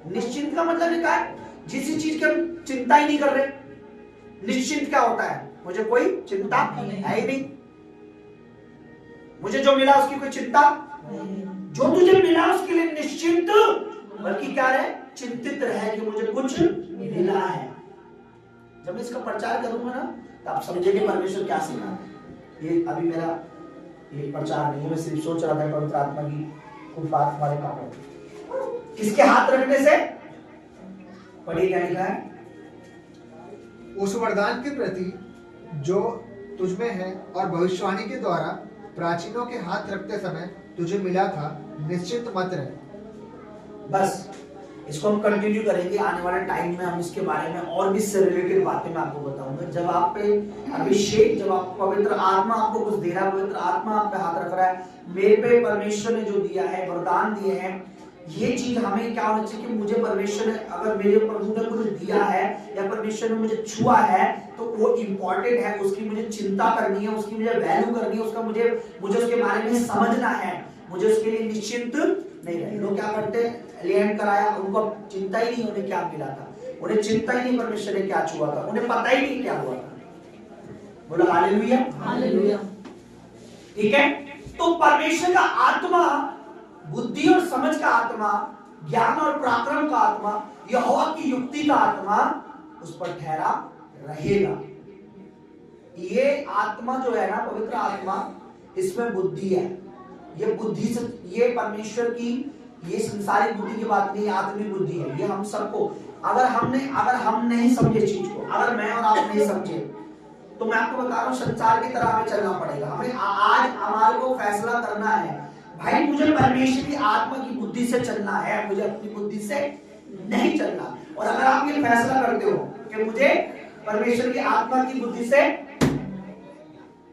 निश्चिंत का मतलब क्या है? जिस चीज की हम चिंता ही नहीं कर रहे। निश्चिंत क्या होता है? मुझे कोई चिंता है ही नहीं, मुझे जो मिला उसकी कोई चिंता, जो तुझे मिला उसके लिए निश्चिंत, बल्कि क्या रहे? चिंतित रहे कि मुझे कुछ मिला है। जब इसका प्रचार करूंगा ना तो आप समझेंगे परमेश्वर क्या सिखा। ये अभी मेरा ये प्रचार नहीं है, मैं सिर्फ सोच रहा था पवित्र आत्मा की कुछ बात हमारे काम में। किसके हाथ रखने से? पढ़िए क्या लिखा है?
उस वरदान के प्रति जो तुझमें है और भविष्यवाणी के द्वारा प्राचीनों के हाथ रखते समय तुझे मिला था, निश्चित मत रहे।
बस इसको हम कंटिन्यू करेंगे आने वाले टाइम में। हम इसके बारे में और भी इससे रिलेटेड बातें मैं आपको बताऊंगा। जब आप पे अभिषेक, जब आप पवित्र आत्मा आपको कुछ दे रहा है, पवित्र आत्मा आप पे हाथ रख रहा है, मेरे पे परमेश्वर ने जो दिया है, वरदान दिए हैं, ये चीज हमें क्या होना चाहिए कि मुझे परमेश्वर ने अगर मेरे प्रभु ने कुछ दिया है या परमेश्वर ने मुझे छुआ है तो वो इम्पोर्टेंट है, उसकी मुझे चिंता करनी है, उसकी मुझे वैल्यू करनी है, उसका मुझे उसके बारे में समझना है, मुझे उसके लिए निश्चिंत नहीं रहे। लोग क्या करते हैं, लेन कराया, उनको चिंता ही नहीं उन्हें क्या मिला था, उन्हें चिंता ही नहीं परमेश्वर ने क्या छुआ था, उन्हें पता ही नहीं क्या हुआ था। बोलो हालेलुया,
हालेलुया।
ठीक है। तो परमेश्वर का आत्मा, बुद्धि और समझ का आत्मा, ज्ञान और पराक्रम का आत्मा, यहोवा की युक्ति का आत्मा उस पर ठहरा रहेगा। ये आत्मा जो है ना, पवित्र आत्मा, इसमें बुद्धि है। ये बुद्धि से, ये परमेश्वर की, ये संसारिक बुद्धि की बात नहीं, आत्मिक बुद्धि है। ये हम सबको, अगर हम नहीं समझे चीज को, अगर मैं और आप नहीं समझे, तो मैं आपको बता रहा हूँ संसार की तरह हमें चलना पड़ेगा। हमें आज हमारे को फैसला करना है, भाई मुझे परमेश्वर की आत्मा की बुद्धि से चलना है, मुझे अपनी बुद्धि से नहीं चलना। और अगर आप ये फैसला करते हो कि मुझे परमेश्वर की आत्मा की बुद्धि से,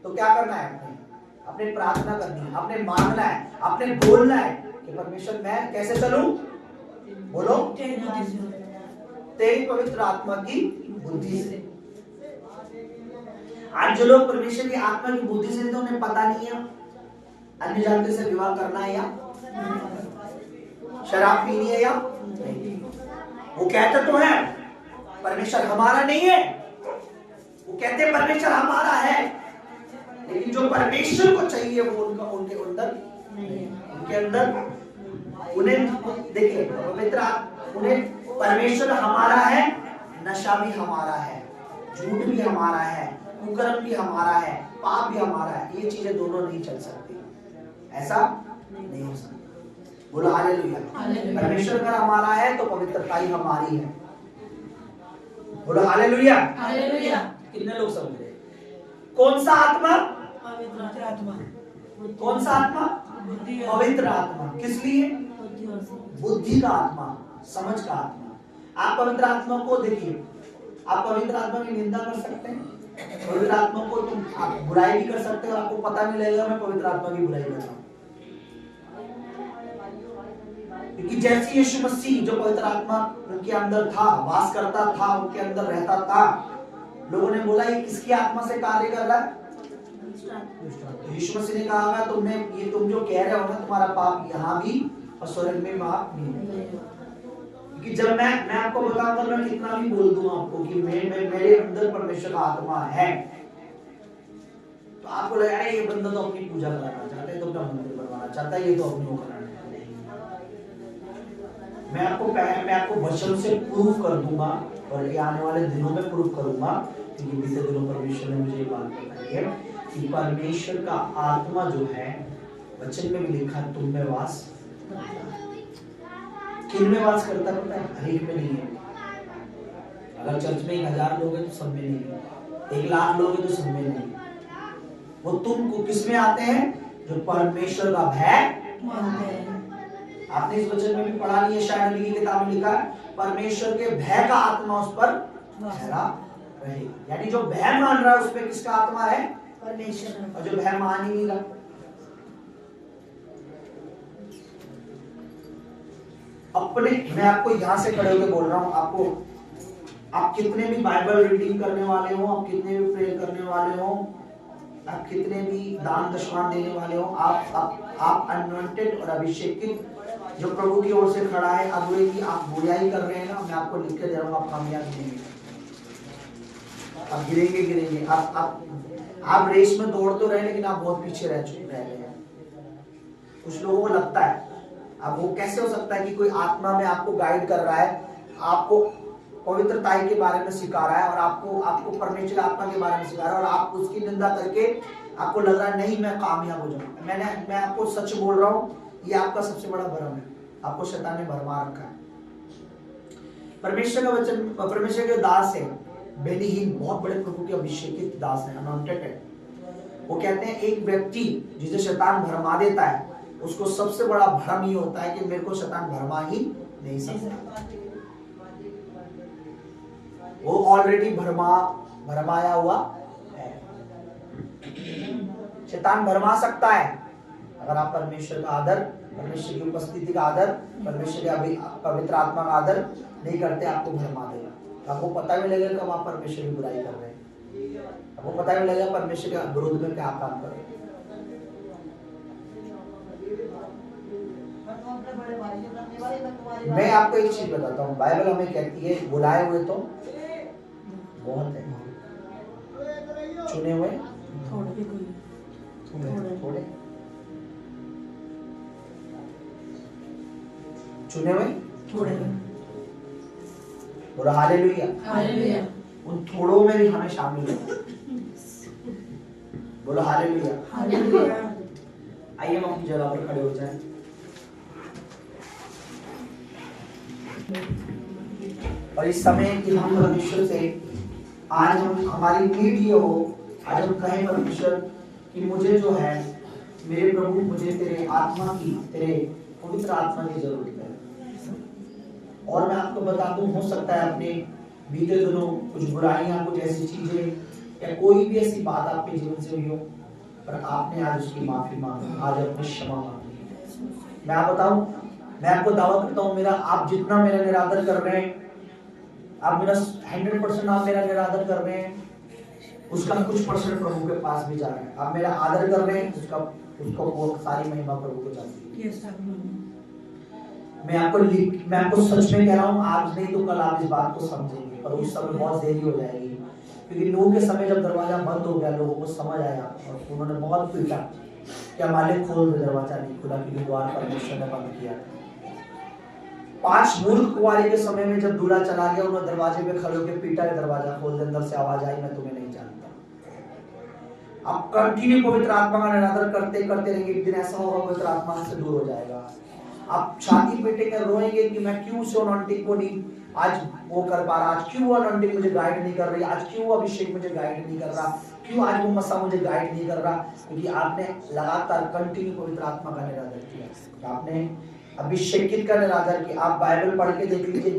तो क्या करना है? अपने प्रार्थना करनी है, अपने मांगना है, अपने बोलना है कि परमेश्वर मैं कैसे चलूं? बोलो, तेरी पवित्र आत्मा की बुद्धि से। आज जो लोग परमेश्वर की आत्मा की बुद्धि से, तो उन्हें पता नहीं है अन्य जाति से विवाह करना है या शराब पीनी है या नहीं। वो कहते तो है परमेश्वर हमारा नहीं है, वो कहते हैं परमेश्वर हमारा है, लेकिन जो परमेश्वर को चाहिए वो उनके अंदर उन्हें देखिए पवित्र, उन्हें परमेश्वर हमारा है, नशा भी हमारा है, झूठ भी हमारा है, कुकर्म भी हमारा है, पाप भी हमारा है। ये चीजें दोनों नहीं चल सकती, ऐसा नहीं हो सकता। बोलो हालेलुया। परमेश्वर अगर हमारा है तो पवित्रता ही हमारी है। बोलो हालेलुया।
हालेलुया।
कितने लोग समझ रहे? कौन सा आत्मा?
पवित्र आत्मा।
कौन सा आत्मा? पवित्र आत्मा। किस लिए? बुद्धि का आत्मा, समझ का आत्मा। आप पवित्र आत्मा को देखिए, आप पवित्र आत्मा की निंदा कर सकते हैं, पवित्र आत्मा को तुम आप बुराई भी कर सकते हो, आपको पता नहीं लगेगा मैं पवित्र आत्मा की बुराई कर रहा हूं। क्योंकि जैसे यीशु मसीह, जो पवित्र आत्मा उनके अंदर था, वास करता था, उनके अंदर रहता था, लोगों ने बोला ये किसकी आत्मा से कार्य कर रहा है? तो यीशु मसीह ने कहा तुमने ये तुम जो कह रहे हो ना, तुम्हारा पाप यहाँ भी और स्वर्ग में माफ नहीं। कि जब मैं आपको बताऊंगा, मैं कितना भी बोल दूं आपको कि मेरे अंदर परमेश्वर का आत्मा है, तो आपको लगेगा ये बंदा तो अपनी पूजा कराना चाहता है, तो अपना मंदिर बनवाना चाहता है, ये तो अपनी वो कराना है। मैं आपको वचन से प्रूफ कर दूंगा, और ये आने वाले दिनों में प्रूफ करूंगा, क्योंकि बीते दिनों परमेश्वर ने मुझे ये बात बताई है कि परमेश्वर का आत्मा जो है, वचन में भी लिखा है, तुम में वास, किन में वास करता पता है? हर एक में नहीं है। अगर चर्च में 1000 लोग हैं तो सब में नहीं है, 1,00,000 लोग हैं तो सब में नहीं है। वो तुमको किस में आते हैं? जो परमेश्वर का भय मानते हैं। आपने इस वचन में भी पढ़ा नहीं है, शायद नबी की किताब में लिखा है, परमेश्वर के भय का आत्मा उस पर ठहरा रहे। यानी जो भय मान रहा है उस पर किसका आत्मा है? परमेश्वर। और जो भय मान ही नहीं रहा, अपने, मैं आपको यहां से खड़े होकर बोल रहा हूं, आपको, आप कितने भी बाइबल रीडिंग करने वाले हो, आप कितने भी प्रे करने वाले हो, आप कितने भी दान दशवान देने वाले हो, आप अनॉइंटेड और अभिषेकित जो प्रभु की ओर से खड़ा है, अगुए की आप बुराई कर रहे हैं ना, मैं आपको लिख के दे रहा हूं, आप कामयाब नहीं, आप गिरेंगे। आप रेस में दौड़ तो रहे, लेकिन आप बहुत पीछे रह गए हैं। कुछ लोगों को लगता है, अब वो कैसे हो सकता है कि कोई आत्मा में आपको गाइड कर रहा है, आपको पवित्रताई के बारे में सिखा रहा है, और आपको परमेश्वर आत्मा के बारे में सिखा रहा है, और आप उसकी निंदा करके आपको लग रहा है नहीं मैं कामयाब हो जाऊंगा। मैं आपको सच बोल रहा हूँ, ये आपका सबसे बड़ा भ्रम है, आपको शैतान ने भरमा रखा है। परमेश्वर का वचन, परमेश्वर के दास है, बेनीहीन, बहुत बड़े प्रभु के अभिषेकित दास है, अनॉइंटेड है। वो कहते हैं एक व्यक्ति जिसे शैतान भरमा देता है, उसको सबसे बड़ा भ्रम ये होता है कि मेरे को शैतान भरमा ही नहीं सकता। वो ऑलरेडी भरमाया हुआ है। शैतान भरमा सकता है अगर आप परमेश्वर का आदर, परमेश्वर की उपस्थिति का आदर, परमेश्वर के पवित्र आत्मा का आदर नहीं करते, आपको भरमा देगा। आपको पता भी लगेगा कब आप परमेश्वर की बुराई कर रहे हैं, आपको पता भी लगेगा परमेश्वर के विरोध में क्या काम कर रहे हैं। मैं आपको एक चीज बताता हूँ, बाइबल हमें कहती है बुलाए हुए तो बहुत है, चुने हुए थोड़े, चुने हुए थोड़े। बोलो हालेलुया।
हालेलुया।
उन थोड़ों में भी हमें शामिल हो। बोलो हालेलुया।
हालेलुया।
आइए हम अपनी जगह पर खड़े हो जाएं। और इस समय कि हम परमेश्वर से आज हम, हमारी नीड ये हो, आज हम कहें परमेश्वर कि मुझे जो है, मेरे प्रभु, मुझे तेरे आत्मा की, तेरे पवित्र आत्मा की जरूरत है। और मैं आपको बता दूं, हो सकता है अपने बीते दिनों कुछ बुराइयां, कुछ ऐसी चीजें या कोई भी ऐसी बात आपके जीवन से हुई हो, पर आपने आज उसकी माफी मांगी, आज अपनी क्षमा मांगी। मैं आप बताऊं, मैं आपको दावा करता हूं, मेरा आप जितना मेरा निरादर कर रहे हैं, आप मेरा 100% आप मेरा निरादर कर रहे हैं, उसका कुछ परसेंट प्रभु के पास भी जा रहा है। आप मेरा आदर कर रहे हैं, उसको वो सारी महिमा प्रभु को जाती है। मैं आपको सच में कह रहा हूँ, आज नहीं तो कल आप इस बात को समझेंगे, पर उस समय बहुत देरी हो जाएगी, क्योंकि लोगों के समय जब दरवाजा बंद हो गया, लोगों को समझ आया और उन्होंने बहुत पीटा, क्या मालिक खोल दे, दरवाजा नहीं खुला क्योंकि द्वार परमेश्वर ने बंद किया। 5 मूर्ख कुंवारी के समय में जब दूल्हा चला गया, उन्होंने दरवाजे पे खड़े होकर पीटा, दरवाजा खोल दे, अंदर से आवाज आई, मैं तुम्हें नहीं जानता। आप कंटिन्यू पवित्र आत्मा का निरादर करते करते रहेंगे, एक दिन ऐसा होगा पवित्र आत्मा से दूर हो जाएगा। आप छाती पीटेंगे, रोएंगे कि मैं क्यों से अनॉइंटिंग को नहीं आज वो कर पा रहा, आज क्यों अनॉइंटिंग मुझे गाइड नहीं कर रही, आज क्यों अभिषेक मुझे गाइड नहीं कर रहा, क्यों आज वो मसा मुझे गाइड नहीं कर रहा, क्योंकि आपने लगातार कंटिन्यू पवित्र आत्मा का निरादर किया, आपने अभिषेकित का निरादर किया। आप बाइबल पढ़ के देख लीजिए,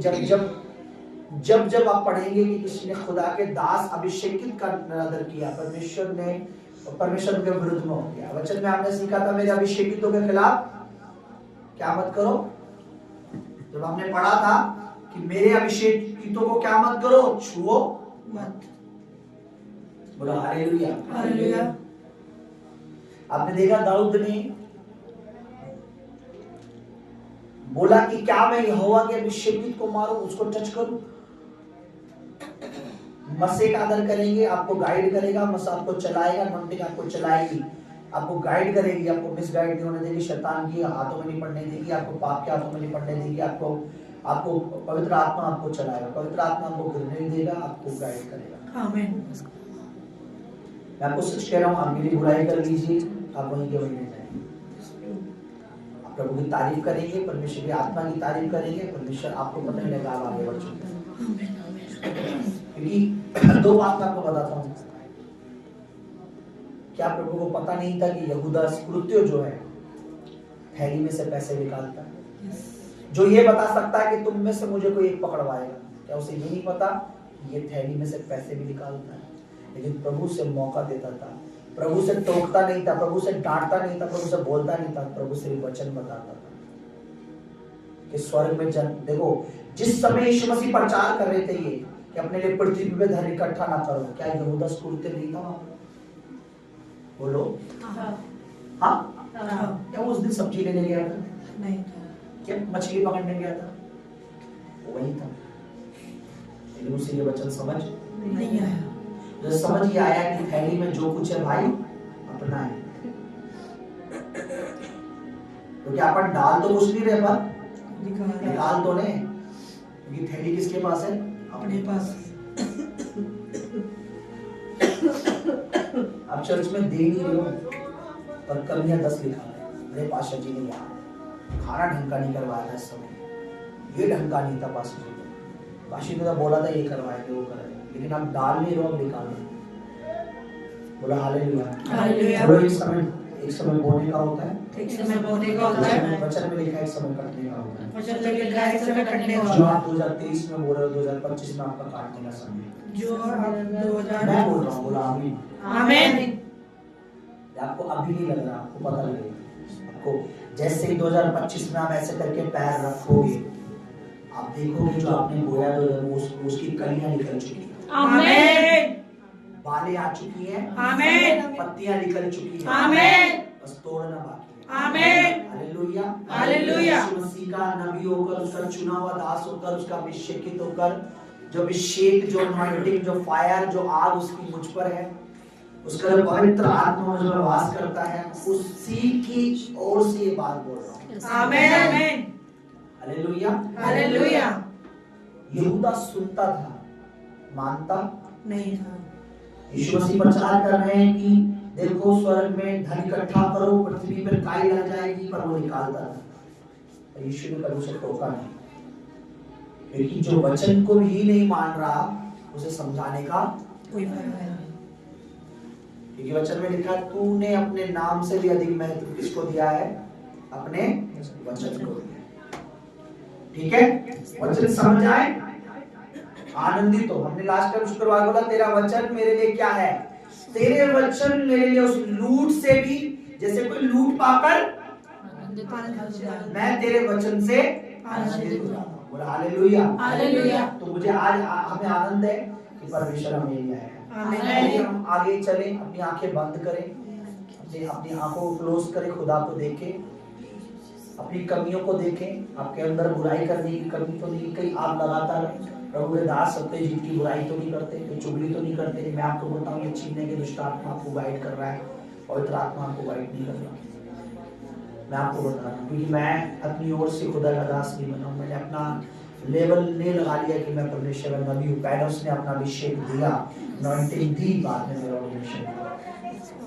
जब आप पढ़ेंगे कि किसी ने खुदा के दास अभिषेकित का निरादर किया, परमेश्वर के विरुद्ध में हो गया। वचन में आपने सीखा था, मेरे अभिषेकितों के खिलाफ क्या मत करो। जब हमने पढ़ा था कि मेरे अभिषेकितों को क्या मत करो, छुओ मत। बोलो हालेलुया।
हालेलुया।
आपने देखा दाऊद ने बोला कि क्या मैं यहोवा के अभिषेकित को मारूं, उसको टच करूं। मसे का आदर करेंगे, आपको गाइड करेगा, मसा आपको चलाएगा, नॉन्टिंग आपको चलाएगी, आपको गाइड करेगी, आपको मिस गाइड नहीं होने देगी, शैतान की हाथों में नहीं पड़ने देगी, आपको पाप के हाथों में नहीं पड़ने देगी, आपको पवित्र आत्मा आपको चलाएगा, पवित्र आत्मा आपको गिरने नहीं देगा, आपको गाइड करेगा।
आमीन।
मैं आपको सच कह रहा हूँ, आप मेरी बुराई कर लीजिए, आप वहीं के वहीं रह जाएंगे। आप प्रभु की तारीफ करेंगे, परमेश्वर की आत्मा की तारीफ करेंगे, परमेश्वर आपको पता नहीं लगा आप आगे बढ़ चुके हैं। क्योंकि दो बात मैं आपको बताता हूँ, क्या प्रभु को पता नहीं था कि यहूदा स्कुर्तियो जो है थैली में से पैसे निकालता है, जो ये बता सकता है कि तुम में से मुझे कोई एक पकड़वाएगा? क्या उसे ये नहीं पता ये थैली में से पैसे भी निकालता है? लेकिन प्रभु से मौका देता था, प्रभु से टोकता नहीं था, प्रभु से डांटता नहीं था, प्रभु से बोलता नहीं था, प्रभु से वचन बताता था कि स्वर्ग में जन देखो, जिस समय यीशु मसीह प्रचार कर रहे थे ये कि अपने लिए पृथ्वी पे धन इकट्ठा ना करो, क्या यहूदा स्कुर्तियो नहीं था वहां? बोलो हाँ, क्या वो उस दिन सब्जी लेने गया था?
नहीं,
क्या मछली पकड़ने गया था? वो वही था, लेकिन उसे ये वचन समझ
नहीं आया।
जो समझ ये आया कि थैली में जो कुछ है भाई अपना है, तो क्या अपन डाल तो कुछ नहीं रहे पर निकाल तो नहीं, क्योंकि थैली किसके पास है?
अपने पास।
आप चर्च में दे नहीं रहे हो पर कमियां 10 लिखा है। अरे पास्टर जी ने यहाँ खाना ढंग का नहीं करवाया था, इस समय ये ढंग का नहीं था पास्टर जी ने, पास्टर ने तो बोला था ये करवाए थे वो कराए, लेकिन आप डाल नहीं रहे हो, आप निकाल रहे हो। बोला हालेलुया। बोलो एक समय बोने का होता है,
एक समय बोने का होता है,
वचन में लिखा है एक समय कटने का होता है।
वचन में लिखा है एक समय कटने का
जो
होता है।
आप 2023 में बोल रहे हो 2025 में आपका काटने का समय है।
जो आप 2000
मैं बोल रहा हूँ, बोला आमीन।
आमीन।
आपको अभी नहीं लग रहा, आपको पता लगेगा। आपको जैसे ही 2025 में आप ऐसे करके पैर रखोगे, आप देखोगे जो आपने बोया उसकी कलियां निकल चुकी हैं,
आमीन।
बालें आ चुकी हैं,
आमीन।
पत्तियां निकल चुकी हैं,
आमीन।
बस तोड़ना बाकी है।
आमीन।
हालेलुया।
हालेलुया।
यीशु मसीह का नबी होकर, उसका चुना हुआ दास होकर, उसका अभिषेकित होकर, जो अभिषेक, जो अनॉइंटिंग, जो फायर, जो आग उसकी मुझ पर है, उसका जो पवित्र आत्मा मुझ में वास करता है, उसी की ओर से ये बात बोल रहा हूँ।
आमीन। आमीन।
हालेलुया।
हालेलुया।
यहूदा सुनता था, मानता
नहीं था।
यीशु मसीह प्रचार कर रहे हैं कि देखो स्वर्ग में धन इकट्ठा करो, पृथ्वी पर काई लग जाएगी, पर वो निकालता था। यीशु ने कभी उसे टोका नहीं, क्योंकि जो वचन को ही नहीं मान रहा उसे समझाने का
कोई फायदा नहीं।
क्योंकि वचन में लिखा है तूने अपने नाम से भी अधिक महत्व किसको दिया है? अपने वचन को दिया। ठीक है, वचन समझ आए, आनंदित हो। हमने लास्ट टाइम शुक्रवार बोला तेरा वचन मेरे लिए क्या है? तेरे वचन मेरे लिए उस लूट से भी, जैसे कोई लूट पाकर मैं तेरे वचन से आनंदित हूं। बोला हालेलुया।
हालेलुया।
तो मुझे आज हमें आनंद है कि परमेश्वर हमें ले आया है।
आमीन।
हम आगे चले, अपनी आंखें बंद करें, अपनी आंखों को क्लोज करें, खुदा को देखें, अपनी कमियों को देखें। आपके अंदर बुराई करने की कमी तो नहीं, कहीं आप लगातार प्रभु के दास सत्यजीत की बुराई तो नहीं करते, कोई चुगली तो नहीं करते। मैं आपको बताऊं ये छीनने के दुष्ट आत्मा आपको गाइड कर रहा है, पवित्र आत्मा आपको गाइड नहीं कर रहा। मैं आपको बता रहा हूँ क्योंकि मैं अपनी ओर से खुदा का दास नहीं बना हूं। मैंने अपना लेवल नहीं लगा लिया कि मैं परमेश्वर का नबी हूँ। पहले उसने अपना अभिषेक दिया, अनॉइंटिंग दी, बाद में मेरा ऑर्डिनेशन हुआ।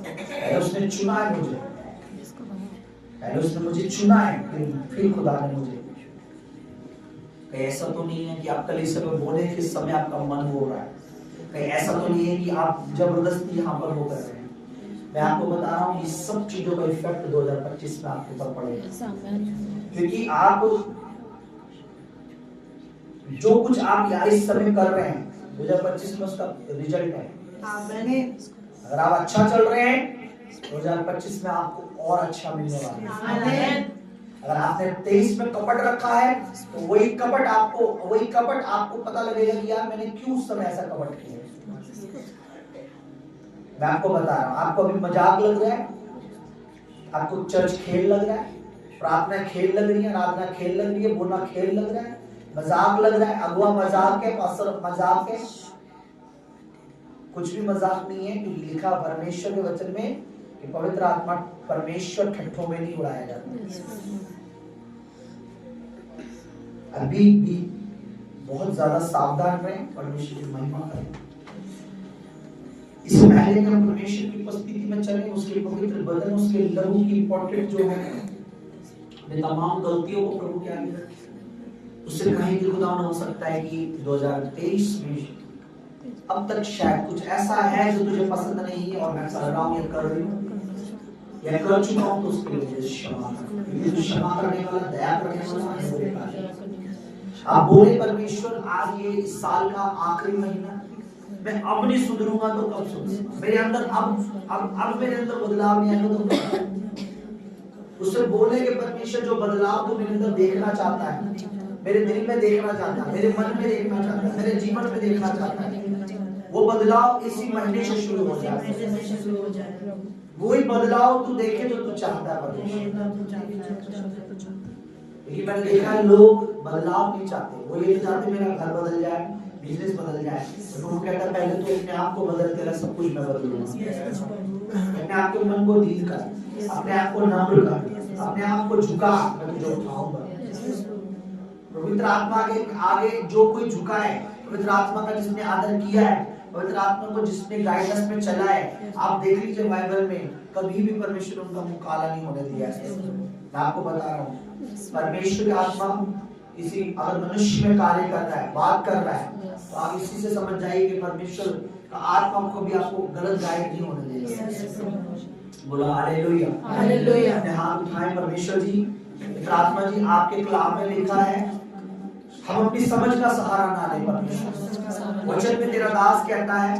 पहले उसने चुना है मुझे, पहले उसने मुझे चुना है, फिर खुदा ने मुझे। कहीं ऐसा तो नहीं है कि आप कलीसिया में बोले किस समय आपका मन हो रहा है, कहीं ऐसा तो नहीं है कि आप जबरदस्ती यहाँ पर वो कर रहे हैं। मैं आपको बता रहा हूँ ये सब चीजों का इफेक्ट 2025 में आपके ऊपर पड़ेगा, क्योंकि आप जो कुछ आप इस समय कर रहे हैं 2025 में उसका रिजल्ट है। अगर आप अच्छा चल रहे हैं 2025 में आपको और अच्छा मिलने वाला है। अगर आपने 23 में कपट रखा है तो वही कपट आपको पता लगेगा कि यार मैंने क्यों उस समय ऐसा कपट किया। मैं आपको बता रहा हूँ, आपको अभी मजाक लग रहा है, आपको चर्च खेल लग रहा है, प्रार्थना खेल लग रही है, आराधना खेल लग रही है, बोलना खेल लग रहा है, मजाक लग रहा है, अगुआ मजाक है, पास्टर मजाक है। कुछ भी मजाक नहीं है, क्योंकि लिखा परमेश्वर के वचन में कि पवित्र आत्मा परमेश्वर ठट्ठों में नहीं उड़ाया जाता। अभी भी बहुत ज्यादा सावधान रहें, परमेश्वर की महिमा करें। इससे पहले कि हम परमेश्वर की उपस्थिति में चले, उसके पवित्र बदन, उसके लहू की पोर्ट्रेट जो है, अपने तमाम गलतियों को प्रभु के आगे रखें। उससे कहीं भी खुदा हो सकता है कि 2023 में अब तक शायद कुछ ऐसा है जो तुझे पसंद नहीं है और मैं कर रहा हूँ या कर रही हूँ या कर चुका हूँ, तो उसके लिए मुझे क्षमा कर, क्योंकि तू क्षमा करने वाला, दया करने वाला है। आप बोले परमेश्वर आज ये इस साल का आखिरी महीना, मैं अब नहीं सुधरूंगा तो कब सुधरूंगा, मेरे अंदर अब मेरे अंदर बदलाव नहीं आएगा तो कब? उससे बोले कि परमेश्वर जो बदलाव तू मेरे अंदर देखना चाहता है, मेरे दिल में देखना चाहता है, मेरे मन में देखना चाहता है, मेरे जीवन में देखना चाहता है, वो बदलाव इसी महीने से शुरू हो जाए। वही बदलाव तू देखे जो तू चाहता है परमेश्वर। लेकिन मैंने देखा है लोग बदलाव नहीं चाहते, वो ये चाहते मेरा घर बदल जाए, बिजनेस बदल जाए। तो वो कहता है पहले तो अपने आप को बदल तेरा सब कुछ मैं बदलूंगा। अपने आप के मन को दीन कर, अपने आप को नम्र कर, अपने आप को झुका, मैं तुझे उठाऊंगा। पवित्र आत्मा के आगे जो कोई झुका है, पवित्र आत्मा का जिसने आदर किया है, पवित्र आत्मा को जिसने गाइडेंस में चला है, आप देख लीजिए बाइबल में कभी भी परमेश्वर उनका मुंह काला नहीं होने दिया है। मैं आपको बता रहा हूँ, परमेश्वर की आत्मा किसी अगर मनुष्य में कार्य कर रहा है, बात कर रहा है, तो आप इसी से समझ जाइए कि परमेश्वर का आत्मा को भी आपको गलत गाइड नहीं होने देगा। बोला हालेलुया, हालेलुया। अपने हाथ उठाएं। परमेश्वर जी, आत्मा जी, आपके कलाम में लिखा है हम अपनी समझ का सहारा ना लें। परमेश्वर वचन में तेरा दास कहता है,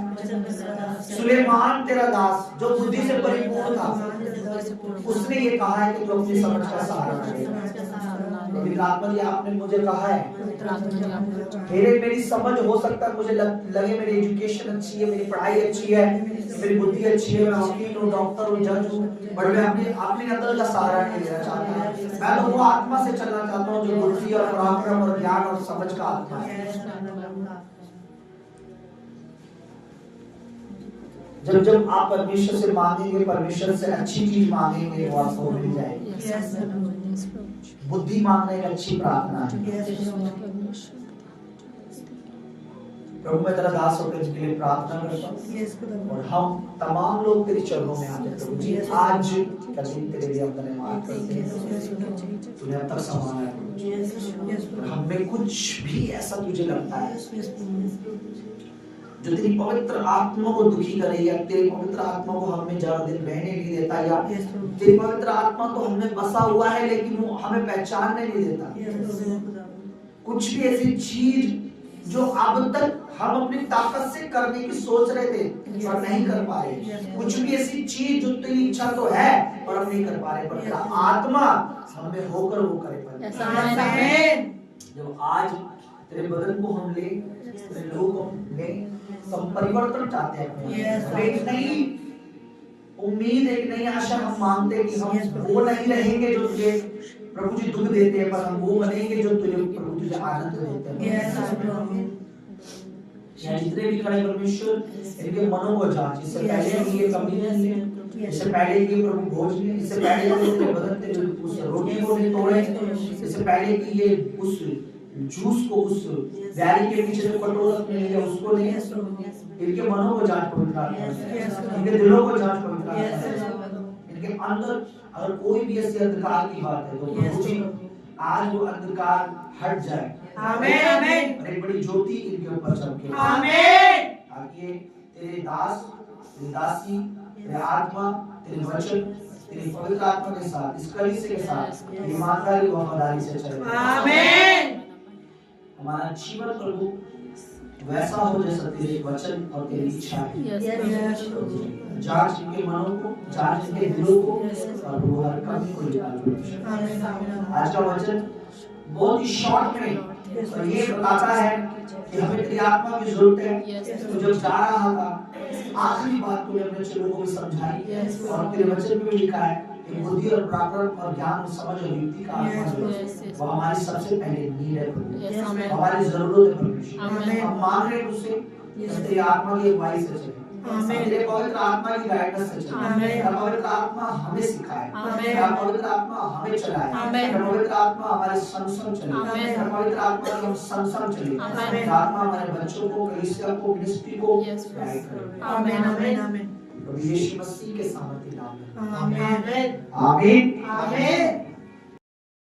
सुलेमान तेरा दास जो बुद्धि से परिपूर्ण था, उसने ये कहा है कि तू अपनी समझ का सहारा ना ले। पवित्र आत्मा जी, आपने मुझे कहा है मेरी समझ हो सकता है, मुझे लगे मेरी एजुकेशन अच्छी है, मेरी पढ़ाई अच्छी है, मेरी बुद्धि अच्छी है, मैं वकील हूँ, डॉक्टर हूँ, जज हूँ, बट मैं अपने अंदर का सहारा नहीं लेना चाहता। मैं तो वो आत्मा से चलना चाहता हूँ जो बुद्धि और पराक्रम और ज्ञान और समझ का आत्मा है। जब आप परमेश्वर से मांगेंगे, परमेश्वर से अच्छी चीज मांगेंगे, वो आपको मिल जाएगी। बुद्धि मांगना एक अच्छी प्रार्थना है। प्रभु मैं तेरा दास होकर इसके लिए प्रार्थना करता हूँ, और हम तमाम लोग तेरे चरणों में आते हैं। प्रभु जी, आज का दिन तेरे लिए हम धन्यवाद करते हैं, तूने अब तक संभाला है। हमें कुछ भी ऐसा तुझे लगता है जो तेरी पवित्र आत्मा को दुखी करे, या तेरी पवित्र आत्मा को हमें ज्यादा दिन रहने नहीं देता, या तेरी पवित्र आत्मा तो हमें बसा हुआ है लेकिन वो हमें पहचानने नहीं देता, कुछ भी ऐसी चीज जो अब तक हम अपनी ताकत से करने की सोच रहे थे और नहीं कर पा रहे, कुछ भी ऐसी चीज जो तेरी इच्छा तो है पर हम नहीं कर पा रहे, पर तेरा आत्मा हमें होकर वो करे। जब आज तेरे बदन को हम ले, तेरे लोगों को हम ले, तो हम परिवर्तन चाहते हैं। एक नई उम्मीद, एक नई आशा हम मांगते हैं कि हम वो नहीं रहेंगे जो तुझे प्रभु जी दुख देते हैं, पर हम वो बनेंगे जो तुझे प्रभु तुझे आनंद देते हैं। जितने भी खड़े परमेश्वर, इनके मनों को जांच। इससे पहले ये कम्युनियन ले, इससे पहले कि प्रभु भोज ले, इससे पहले कि तेरे बदन तेरे उस रोटी को नहीं तोड़े, इससे पहले कि ये उस जूस को उस बैरी के पीछे जो कटोरा में लिया उसको ले, इनके मनों को जांच पवित्र आत्मा, इनके दिलों को जांच पवित्र आत्मा, इनके अंदर अगर कोई भी ऐसी अंधकार की बात है तो प्रभु जी आज वो अंधकार हट जाए। आमीन, आमीन। और एक बड़ी ज्योति इनके ऊपर चमके। आमीन। ताकि तेरे दास, तेरी दासी, तेरे आत्मा, तेरे वचन, तेरी पवित्र आत्मा के साथ, इस कलीसिया के साथ ईमानदारी और वफादारी से चले। आमीन। हमारा जीवन प्रभु वैसा हो जैसा तेरे वचन और तेरी इच्छा है। जांच इनके मनों को, जांच इनके दिलों को, और वो हर कमी को निकाल। आज का वचन बहुत ही शॉर्ट में और ये बताता है कि हमें तेरी आत्मा की जरूरत है। तो जब जा रहा था आखिरी बात तूने अपने चेलों को भी समझाई, और तेरे वचन में भी लिखा है कि बुद्धि और पराक्रम और ज्ञान और समझ और युक्ति का आत्मा वो हमारी सबसे पहले नीड है, हमारी जरूरत है। परमेश्वर हम मांग रहे हैं तुझसे तेरी आत्मा की अगुवाई से चले,
आमीन।
तेरे पवित्र आत्मा की गाइडेंस से चले।
आमीन।
तेरा पवित्र आत्मा हमें सिखाए।
आमीन।
तेरा पवित्र आत्मा हमें चलाए।
आमीन।
तेरा पवित्र आत्मा हमारे संग चले।
आमीन।
तेरा पवित्र आत्मा की हम संग चले।
आमीन।
तेरा आत्मा हमारे बच्चों को, कलीसिया को, मिनिस्ट्री को
Yes,
गाइड करे।
आमीन आमीन आमीन
प्रभु यीशु मसीह के सामर्थ्य नाम में
आमीन
आमीन।
आमीन।